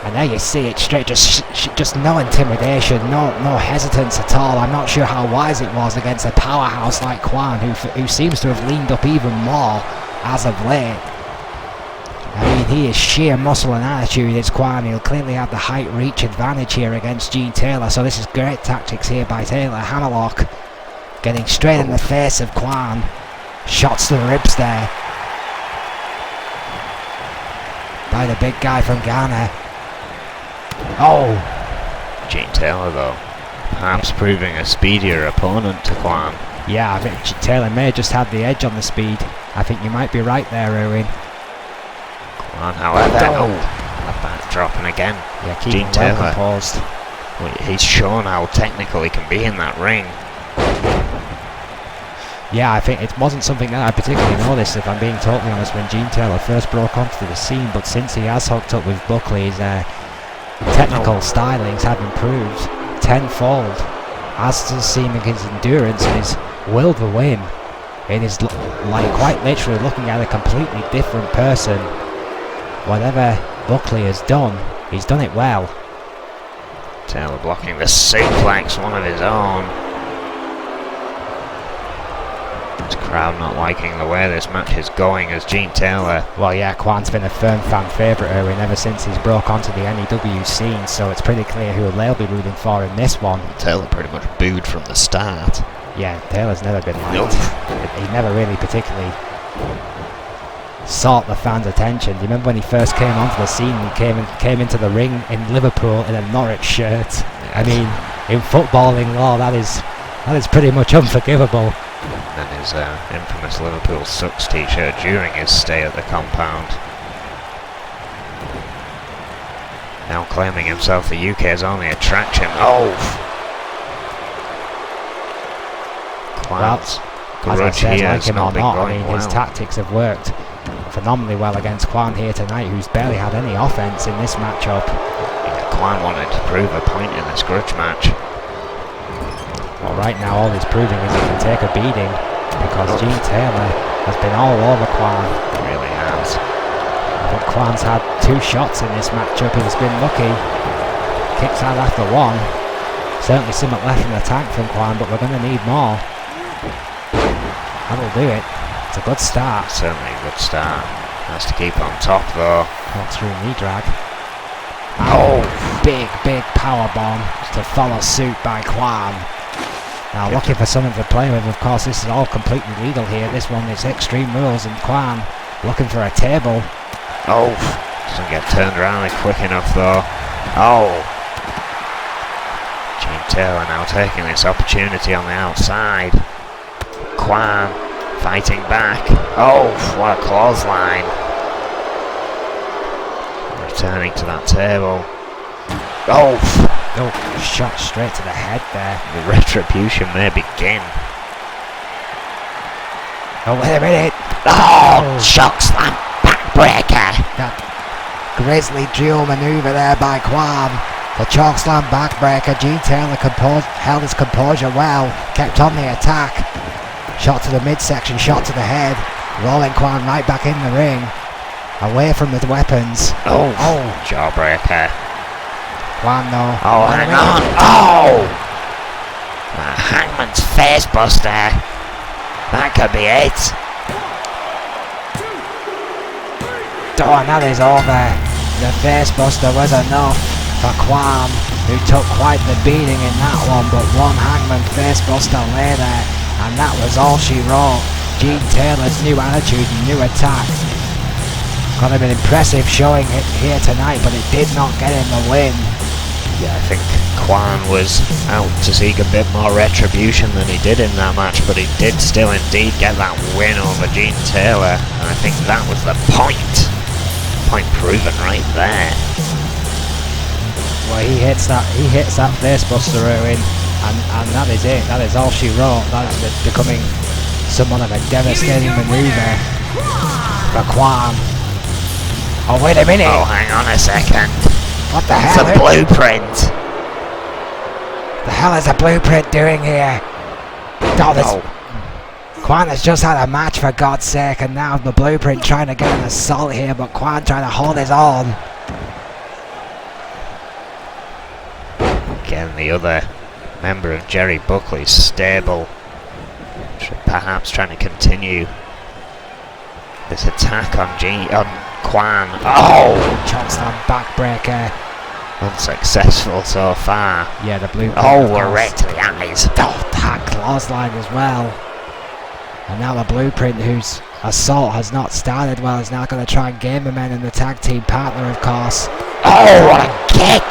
Speaker 1: and there you see it straight, just no intimidation, no hesitance at all. I'm not sure how wise it was against a powerhouse like Kwan, who seems to have leaned up even more as of late. I mean, he is sheer muscle and attitude, is Kwan. He'll clearly have the height reach advantage here against Gene Taylor, so this is great tactics here by Taylor. Hammerlock getting straight in the face of Kwan. Shots to the ribs there by the big guy from Ghana. Oh!
Speaker 3: Gene Taylor, though, perhaps proving a speedier opponent to Kwan.
Speaker 1: Yeah, I think Taylor may have just had the edge on the speed. I think you might be right there, Erwin.
Speaker 3: Kwan, however, a backdrop, and again,
Speaker 1: Yeah, keep
Speaker 3: Gene
Speaker 1: well
Speaker 3: Taylor.
Speaker 1: composed.
Speaker 3: Well, he's shown how technical he can be in that ring.
Speaker 1: Yeah, I think it wasn't something that I particularly noticed, if I'm being totally honest, when Gene Taylor first broke onto the scene, but since he has hooked up with Buckley, his technical stylings have improved tenfold, as does seeming his endurance and his will to win. It is like quite literally looking at a completely different person. Whatever Buckley has done, he's done it well.
Speaker 3: Taylor blocking the suplex, one of his own. This crowd not liking the way this match is going as Gene Taylor.
Speaker 1: Well, yeah, Kwan's been a firm fan favourite, Erwin, ever since he's broke onto the N.E.W scene, so it's pretty clear who they'll be rooting for in this one.
Speaker 3: Taylor pretty much booed from the start.
Speaker 1: Yeah, Taylor's never been liked.
Speaker 3: Nope.
Speaker 1: He never really particularly sought the fans' attention. Do you remember when he first came onto the scene? He came into the ring in Liverpool in a Norwich shirt.
Speaker 3: Yes.
Speaker 1: I mean, in footballing law, that is pretty much unforgivable.
Speaker 3: And his infamous Liverpool Sucks t-shirt during his stay at the compound. Now claiming himself the UK's only attraction. Oh! Kwan's
Speaker 1: As I
Speaker 3: grudge
Speaker 1: said,
Speaker 3: here
Speaker 1: like
Speaker 3: has
Speaker 1: him or
Speaker 3: not been
Speaker 1: not, I
Speaker 3: going
Speaker 1: mean,
Speaker 3: well.
Speaker 1: his tactics have worked phenomenally well against Kwan here tonight, who's barely had any offense in this matchup.
Speaker 3: Yeah, Kwan wanted to prove a point in this grudge match.
Speaker 1: Well, right now all he's proving is he can take a beating, because Gene Taylor has been all over Kwan.
Speaker 3: He really has.
Speaker 1: I think Kwan's had 2 shots in this matchup. He's been lucky. Kicks out after 1. Certainly something left in the tank from Kwan, but we're going to need more. That'll do it. It's a good start.
Speaker 3: Certainly a good start. Has to keep on top though.
Speaker 1: Not through knee drag. Oh, big power bomb to follow suit by Kwan. Now looking for something to play with. Of course, this is all completely legal here. This one is Extreme Rules, and Kwan looking for a table.
Speaker 3: Oh, doesn't get turned around quick enough though. Oh, Gene Taylor now taking this opportunity on the outside. Kwan fighting back. Oh, what a clothesline. Returning to that table. Oh,
Speaker 1: Shot straight to the head there.
Speaker 3: the retribution may begin.
Speaker 1: Oh, wait a minute.
Speaker 3: Oh, shock slam backbreaker.
Speaker 1: That grisly dual manoeuvre there by Kwan. The choke slam backbreaker. Gene Taylor held his composure well. Kept on the attack. Shot to the midsection, shot to the head. Rolling Kwan right back in the ring. Away from the weapons.
Speaker 3: Oh, jawbreaker.
Speaker 1: Kwan though.
Speaker 3: Oh, hang on. Oh! Hangman's face buster. That could be it.
Speaker 1: Oh, and that is over. The face buster was enough for Kwan, who took quite the beating in that one, but one Hangman face buster lay there, and that was all she wrote. Gene Taylor's new attitude and new attack. Got him an impressive showing here tonight, but it did not get him the win.
Speaker 3: Yeah, I think Kwan was out to seek a bit more retribution than he did in that match, but he did still indeed get that win over Gene Taylor, and I think that was the point. Point proven right there.
Speaker 1: Well, he hits that facebuster, Erwin, and that is it. That is all she wrote. That is becoming somewhat of a devastating maneuver for Kwan. Oh, wait a minute!
Speaker 3: Oh, hang on a second.
Speaker 1: What the
Speaker 3: It's
Speaker 1: hell?
Speaker 3: a blueprint.
Speaker 1: The hell is the blueprint doing here? Oh, Kwan has just had a match, for God's sake, and now the blueprint trying to get an assault here, but Kwan trying to hold his own.
Speaker 3: Again, the other member of Jerry Buckley's stable, perhaps trying to continue this attack on Kwan. Oh!
Speaker 1: Chokeslam backbreaker.
Speaker 3: Unsuccessful so far.
Speaker 1: Yeah, the blueprint.
Speaker 3: Oh,
Speaker 1: of
Speaker 3: we're
Speaker 1: course.
Speaker 3: right to the eyes.
Speaker 1: Oh, that clothesline as well. And now the blueprint, whose assault has not started well, is now going to try and gain momentum. The tag team partner, of course.
Speaker 3: Oh, what a kick!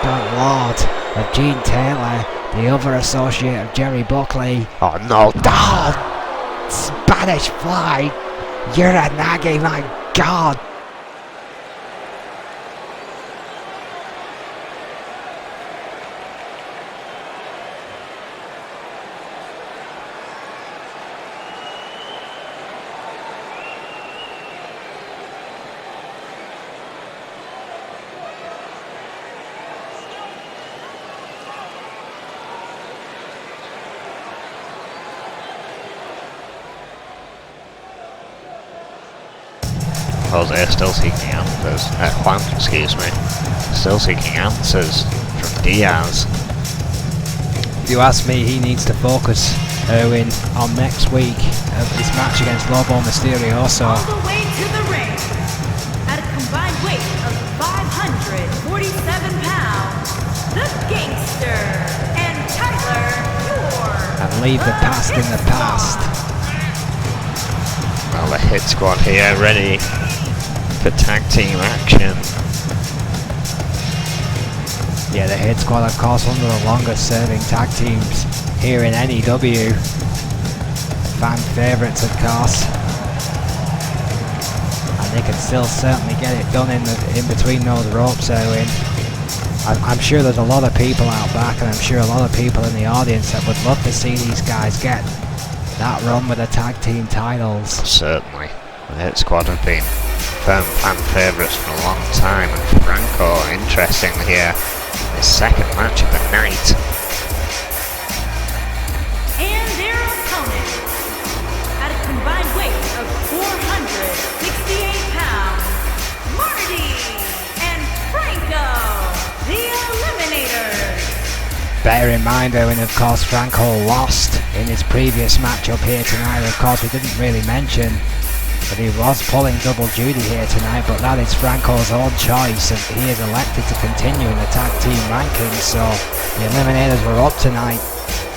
Speaker 1: Good lord. Of Gene Taylor, the other associate of Jerry Buckley.
Speaker 3: Oh no!
Speaker 1: Oh, Spanish fly. Uranagi, my God.
Speaker 3: Jose still seeking answers. Juan, excuse me. Still seeking answers from Diaz.
Speaker 1: If you ask me, he needs to focus Erwin on next week of his match against Lobo Mysterioso.
Speaker 2: All the way to the ring at a combined weight of 547 pounds, the Gangster and Tyler York.
Speaker 1: And leave the past in the past.
Speaker 3: Well, the Hit Squad here, ready for tag team action.
Speaker 1: Yeah, the Hit Squad, of course, one of the longest serving tag teams here in N.E.W. Fan favourites, of course. And they can still certainly get it done in between those ropes, Erwin. I'm sure there's a lot of people out back, and I'm sure a lot of people in the audience that would love to see these guys get that run with the tag team titles.
Speaker 3: Certainly. The Hit Squad have been firm fan favourites for a long time, and Franco, interestingly here, his second match of the night.
Speaker 2: And their opponent, at a combined weight of 468 pounds, Marty and Franco, the Eliminators.
Speaker 1: Bear in mind, Owen, of course, Franco lost in his previous match up here tonight. Of course, we didn't really mention that he was pulling double duty here tonight, but that is Franco's own choice, and he is elected to continue in the tag team rankings. So the Eliminators were up tonight.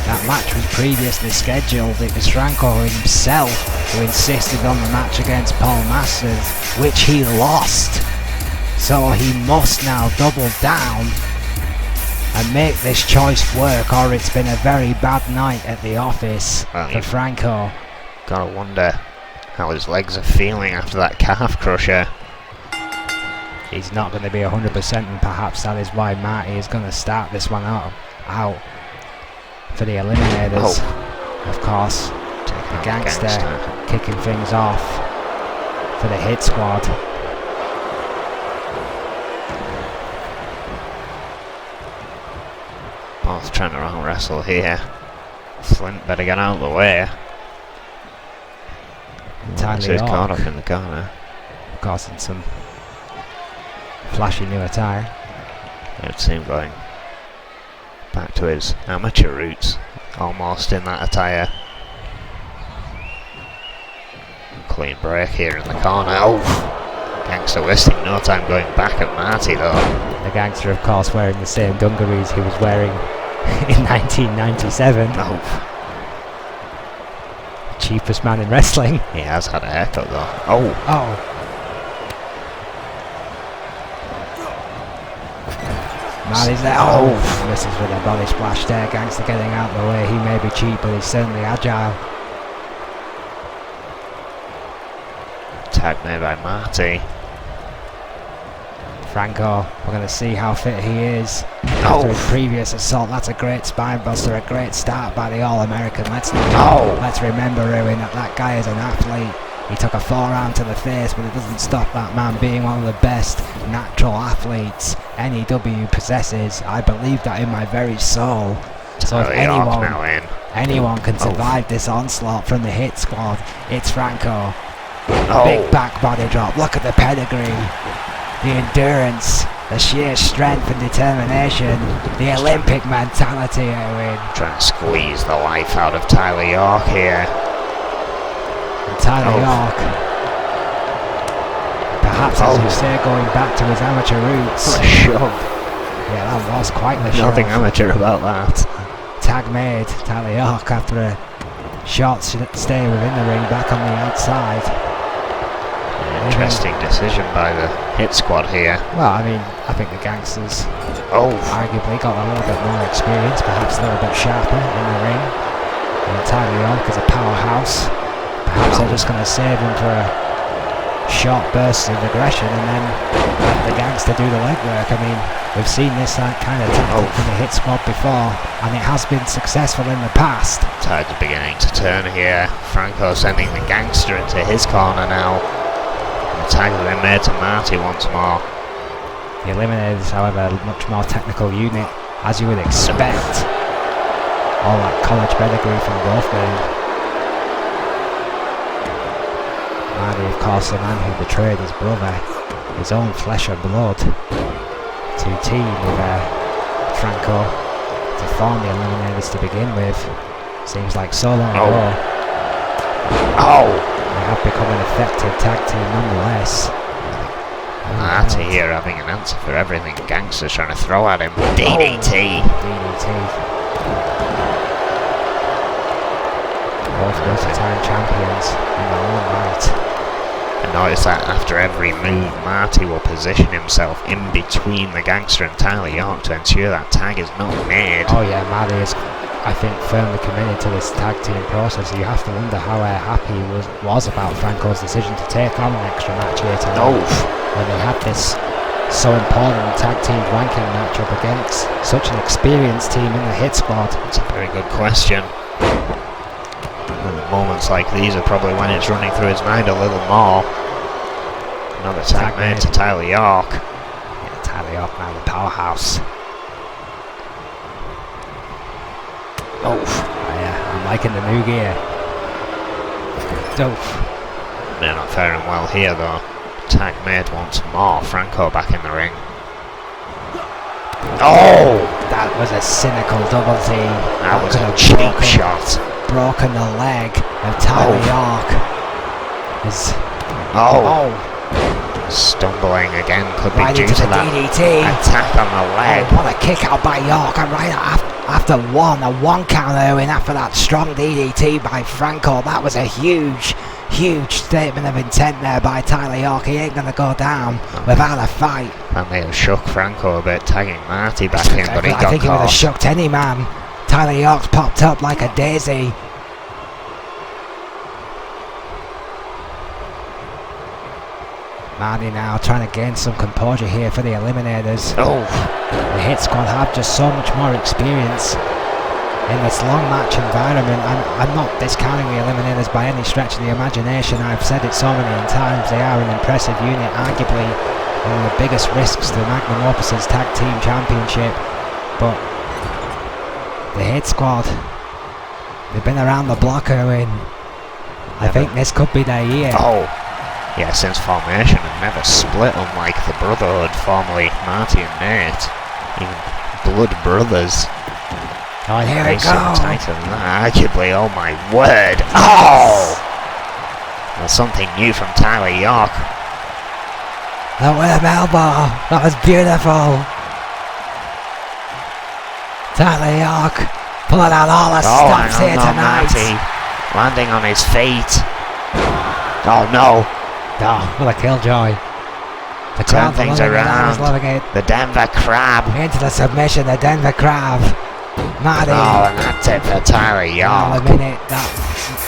Speaker 1: That match was previously scheduled. It was Franco himself who insisted on the match against Paul Masters, which he lost. So he must now double down and make this choice work, or it's been a very bad night at the office for Franco.
Speaker 3: Gotta wonder how his legs are feeling after that calf crusher.
Speaker 1: He's not going to be 100%, and perhaps that is why Marty is going to start this one out for the Eliminators. Of course, the gangster kicking things off for the Hit Squad.
Speaker 3: Both trying to arm wrestle here. Flint better get out of the way. He's caught up in the corner.
Speaker 1: Of course, in some flashy new attire.
Speaker 3: It seemed going back to his amateur roots, almost in that attire. Clean break here in the corner. Oh! Gangster wasting no time going back at Marty though.
Speaker 1: The Gangster, of course, wearing the same dungarees he was wearing in 1997.
Speaker 3: Oh.
Speaker 1: Cheapest man in wrestling.
Speaker 3: He has had a haircut though. Oh!
Speaker 1: Oh! Marty's there. Oh! Misses with a body splash there. Gangster getting out of the way. He may be cheap, but he's certainly agile.
Speaker 3: Tag made by Marty.
Speaker 1: Franco, we're going to see how fit he is after his previous assault. That's a great spine buster, a great start by the All-American. Let's remember, Erwin, that guy is an athlete. He took a forearm to the face, but it doesn't stop that man being one of the best natural athletes N.E.W. possesses. I believe that in my very soul. So if anyone can survive this onslaught from the Hit Squad, it's Franco. Big back body drop. Look at the pedigree, the endurance, the sheer strength and determination, the Olympic mentality, Erwin.
Speaker 3: Trying to squeeze the life out of Tyler York here.
Speaker 1: And Tyler York, perhaps as you say, going back to his amateur roots.
Speaker 3: What a shove.
Speaker 1: Yeah, that was quite the shove.
Speaker 3: Nothing amateur about that.
Speaker 1: Tag made, Tyler York, after a short stay within the ring, back on the outside.
Speaker 3: Interesting decision by the Hit Squad here.
Speaker 1: Well, I mean, I think the Gangsters arguably got a little bit more experience, perhaps a little bit sharper in the ring. And Tyler York is a powerhouse. Perhaps they're just going to save him for a short burst of aggression and then let the Gangster do the legwork. I mean, we've seen this kind of tactic from the Hit Squad before, and it has been successful in the past.
Speaker 3: Tide's beginning to turn here. Franco sending the Gangster into his corner now. The tag has been made to Marty once more.
Speaker 1: The Eliminators, however, a much more technical unit, as you would expect. All that college pedigree from both men. Marty, of course, the man who betrayed his brother, his own flesh and blood, to team with Franco to form the Eliminators to begin with. Seems like so long
Speaker 3: Oh.
Speaker 1: ago.
Speaker 3: Oh!
Speaker 1: They have become an effective tag team nonetheless.
Speaker 3: Marty here having an answer for everything Gangster's trying to throw at him. DDT!
Speaker 1: DDT. Both versatile champions in their own right.
Speaker 3: And notice that after every move, Marty will position himself in between the Gangster and Tyler York to ensure that tag is not made.
Speaker 1: Oh yeah, Marty is, I think, firmly committed to this tag team process. You have to wonder how happy he was about Franco's decision to take on an extra match here tonight. When they had this so important tag team ranking matchup against such an experienced team in the Hit Squad.
Speaker 3: It's a very good question. And moments like these are probably when it's running through his mind a little more. Another tag made to Tyler York.
Speaker 1: Yeah, Tyler York now the powerhouse. Oh yeah, I'm liking the new gear. Doof.
Speaker 3: They're not faring well here though. Tag made once more. Franco back in the ring. Oh!
Speaker 1: That was a cynical double team.
Speaker 3: That was a cheap shot.
Speaker 1: Broken the leg of Tyler York.
Speaker 3: Stumbling again could be
Speaker 1: right
Speaker 3: due
Speaker 1: into
Speaker 3: to
Speaker 1: the
Speaker 3: that
Speaker 1: DDT.
Speaker 3: attack on the leg.
Speaker 1: Oh, what a kick out by York, and right after a one count in after that strong DDT by Franco. That was a huge statement of intent there by Tyler York. He ain't gonna go down without a fight.
Speaker 3: That may have shook Franco a bit, tagging Marty back in, but he got
Speaker 1: I think he would have
Speaker 3: caught.
Speaker 1: shocked any man. Tyler York's popped up like a daisy. Marty now trying to gain some composure here for the Eliminators.
Speaker 3: Oh!
Speaker 1: The Hit Squad have just so much more experience in this long match environment. I'm not discounting the Eliminators by any stretch of the imagination. I've said it so many times. They are an impressive unit, arguably one of the biggest risks to Magnum Opus's Tag Team Championship. But the Hit Squad, they've been around the block, Erwin. I think this could be their year.
Speaker 3: Oh! Yeah, since formation and never split, unlike the Brotherhood, formerly Marty and Nate. Even blood brothers.
Speaker 1: Oh, here we
Speaker 3: They seem
Speaker 1: go.
Speaker 3: tighter than that, arguably, oh my word. Oh! There's something new from Tyler York.
Speaker 1: The worm elbow. That was beautiful. Tyler York pulling out all the stops here tonight.
Speaker 3: Marty landing on his feet. Oh no.
Speaker 1: Oh, what a killjoy. The
Speaker 3: Turn
Speaker 1: crowd
Speaker 3: things
Speaker 1: loving it, I was
Speaker 3: around.
Speaker 1: loving it.
Speaker 3: The Denver Crab.
Speaker 1: Into the submission, the Denver Crab. Marty.
Speaker 3: Oh, and that's it for Tyler
Speaker 1: Well,
Speaker 3: York.
Speaker 1: the minute that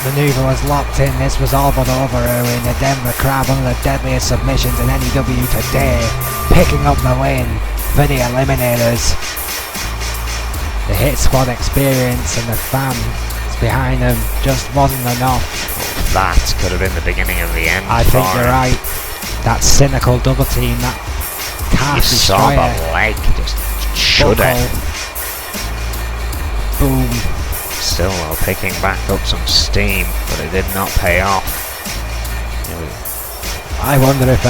Speaker 1: maneuver was locked in, this was all but over, Erwin. The Denver Crab, one of the deadliest submissions in N.E.W. today, picking up the win for the Eliminators. The Hit Squad experience and the fans behind them just wasn't enough.
Speaker 3: That could have been the beginning of the end.
Speaker 1: I think
Speaker 3: for
Speaker 1: you're
Speaker 3: him.
Speaker 1: right. That cynical double team, that calf
Speaker 3: You saw
Speaker 1: destroyer.
Speaker 3: the leg just shudder.
Speaker 1: Boom.
Speaker 3: Still though, picking back up some steam, but it did not pay off.
Speaker 1: I wonder if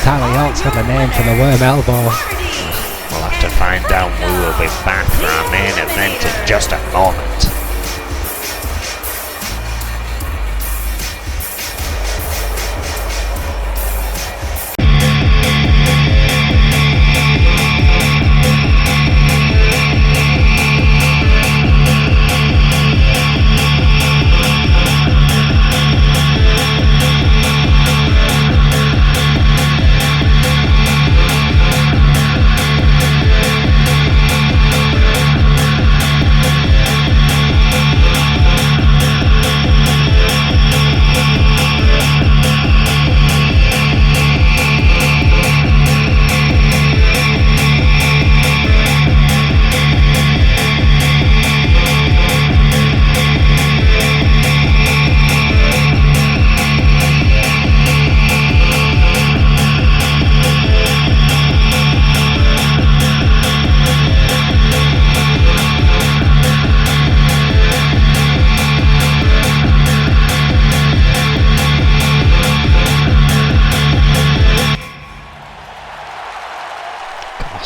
Speaker 1: Tyler York's got the name for the worm elbow.
Speaker 3: We'll have to find out. We will be back for our main event in just a moment.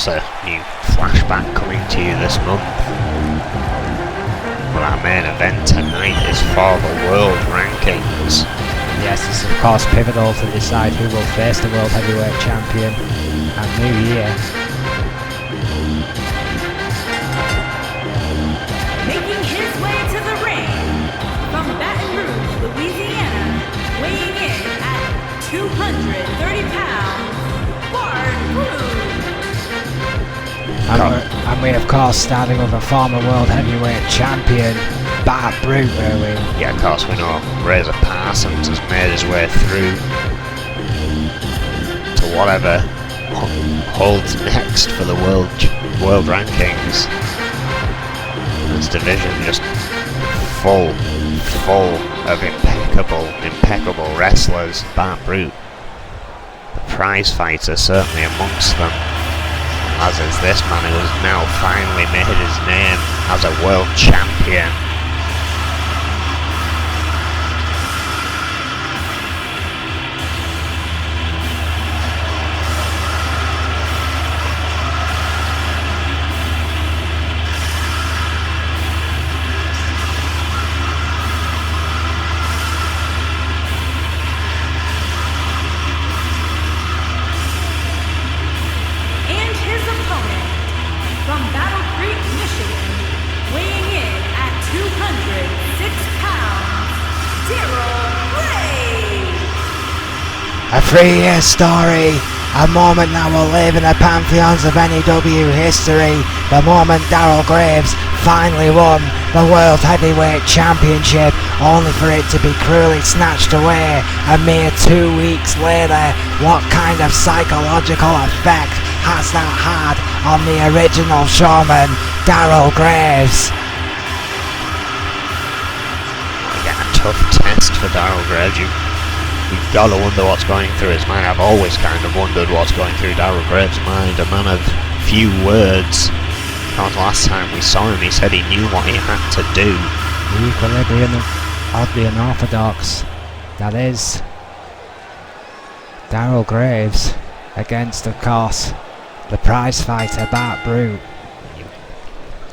Speaker 3: A new flashback coming to you this month. our main event tonight is for the world rankings.
Speaker 1: Yes, it's of course pivotal to decide who will face the World Heavyweight Champion at New Year.
Speaker 2: Making his way to the ring from Baton Rouge, Louisiana, weighing in at 230 pounds,
Speaker 1: And we of course starting with a former World Heavyweight Champion, Bart Brute, really.
Speaker 3: Yeah, of course we know Razor Parsons has made his way through to whatever holds next for the world rankings. This division just full of impeccable wrestlers. Bart Brute, the prize fighter, certainly amongst them, as is this man who has now finally made his name as a world champion.
Speaker 1: A 3-year story, a moment that will live in the pantheons of N.E.W. history, the moment Daryl Graves finally won the World Heavyweight Championship, only for it to be cruelly snatched away a mere 2 weeks later. What kind of psychological effect has that had on the original showman, Daryl Graves?
Speaker 3: Again, a tough test for Daryl Graves. You've got to wonder what's going through his mind. I've always kind of wondered what's going through Daryl Graves' mind. A man of few words. Because last time we saw him, he said he knew what he had to do.
Speaker 1: The equilibrium, oddly unorthodox. That is Daryl Graves against, of course, the prize fighter Bart Brute.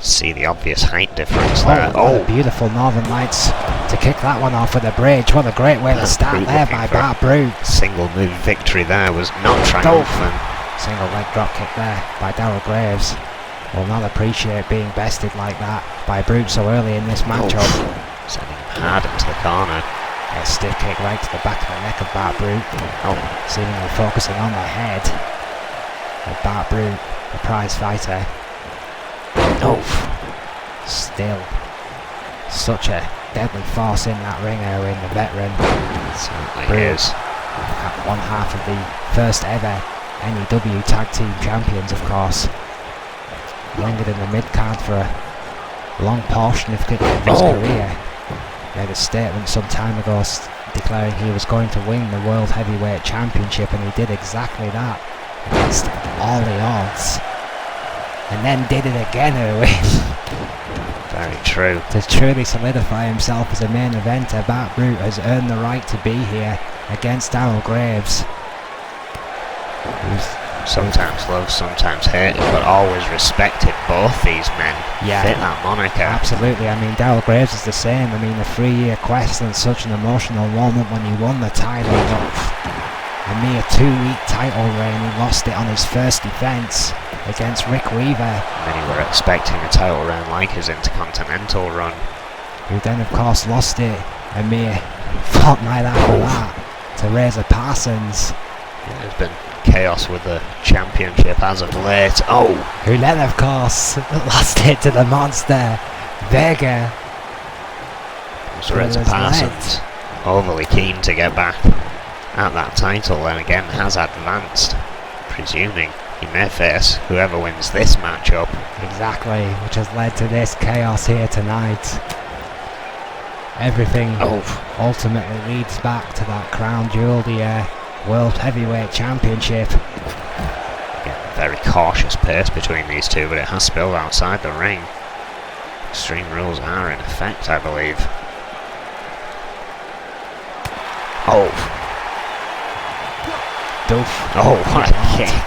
Speaker 3: See the obvious height difference there.
Speaker 1: Oh, beautiful Northern Lights to kick that one off with a bridge. What a great way to start there by Bart Brute.
Speaker 3: Single move victory there was not triumphant.
Speaker 1: Single leg drop kick there by Daryl Graves. Will not appreciate being bested like that by Brute so early in this matchup.
Speaker 3: Sending him hard into the corner.
Speaker 1: A stiff kick right to the back of the neck of Bart Brute. Seemingly focusing on the head of Bart Brute, the prize fighter. Still such a deadly force in that ring, Erwin, the veteran.
Speaker 3: Certainly is.
Speaker 1: One half of the first ever N.E.W. Tag Team Champions, of course. Lingered in the mid-card for a long portion of his career. Made a statement some time ago declaring he was going to win the World Heavyweight Championship, and he did exactly that against all the odds. And then did it again, Erwin.
Speaker 3: Very true.
Speaker 1: To truly solidify himself as a main eventer, Bart Brute has earned the right to be here against Daryl Graves.
Speaker 3: Sometimes loved, sometimes hated, but always respected both these men.
Speaker 1: Yeah,
Speaker 3: fit that moniker.
Speaker 1: Absolutely. I mean, Daryl Graves is the same. I mean, a 3-year quest and such an emotional moment when he won the title. A mere 2-week title reign, he lost it on his first defence against Rick Weaver.
Speaker 3: Many were expecting a title reign like his Intercontinental run.
Speaker 1: Who then of course lost it a mere fortnight after that to Razor Parsons.
Speaker 3: Yeah, there's been chaos with the championship as of late.
Speaker 1: Who then of course lost it to the monster, Vega.
Speaker 3: Razor Parsons overly keen to get back at that title, and again has advanced, presuming he may face whoever wins this matchup.
Speaker 1: Exactly, which has led to this chaos here tonight. Everything ultimately leads back to that crown jewel, the World Heavyweight Championship.
Speaker 3: Again, very cautious pace between these two, but it has spilled outside the ring. Extreme rules are in effect, I believe. What a kick.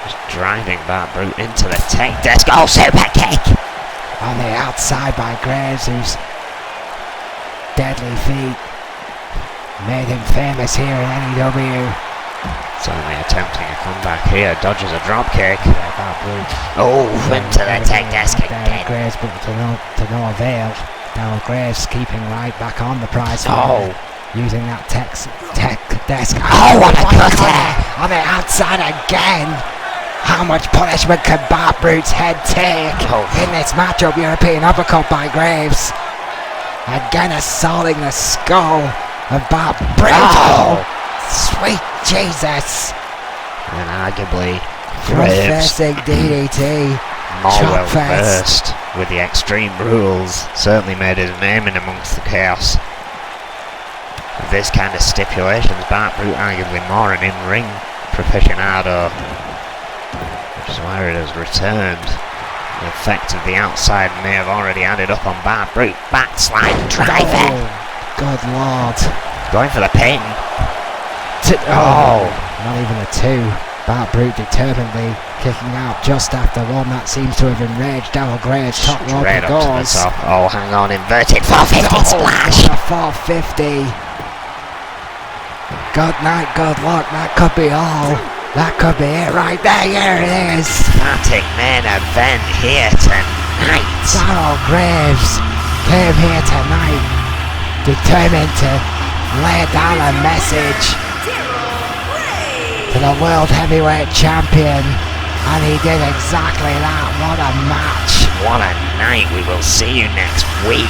Speaker 3: Just driving Bart Brute into the tech desk. Super kick!
Speaker 1: on the outside by Graves, whose deadly feat made him famous here in N.E.W.
Speaker 3: Certainly attempting a comeback here, dodges a drop kick.
Speaker 1: Yeah, Bart Brute.
Speaker 3: Oh, into the tech desk again.
Speaker 1: Graves, but to no avail. Now Graves keeping right back on the prize.
Speaker 3: Oh.
Speaker 1: Using that tech desk. Oh, what a cutter! On the outside again. How much punishment can Bart Brute's head take in this matchup? European uppercut by Graves. Again assaulting the skull of Bart Brute. Oh, sweet Jesus.
Speaker 3: And arguably,
Speaker 1: Graves
Speaker 3: Graves
Speaker 1: DDT.
Speaker 3: more well
Speaker 1: Chopfest.
Speaker 3: versed with the extreme rules. Certainly made his name in amongst the chaos of this kind of stipulations. Bart Brute arguably more an in-ring aficionado, which is where it has returned. The effect of the outside may have already added up on Bart Brute. Backslide driver.
Speaker 1: Oh, good lord.
Speaker 3: Going for the pin.
Speaker 1: Not even a two. Bart Brute determinedly kicking out just after one. That seems to have enraged Darryl Graves. Top rope
Speaker 3: Straight
Speaker 1: it
Speaker 3: up to the
Speaker 1: goes.
Speaker 3: top. Oh, hang on. Inverted 450 splash.
Speaker 1: A 450. Good night, good luck. That could be all. That could be it right there. Here it is.
Speaker 3: Dramatic main event here tonight.
Speaker 1: Darryl Graves came here tonight determined to lay down a message to the World Heavyweight Champion, and he did exactly that. What a match.
Speaker 3: What a night. We will see you next week.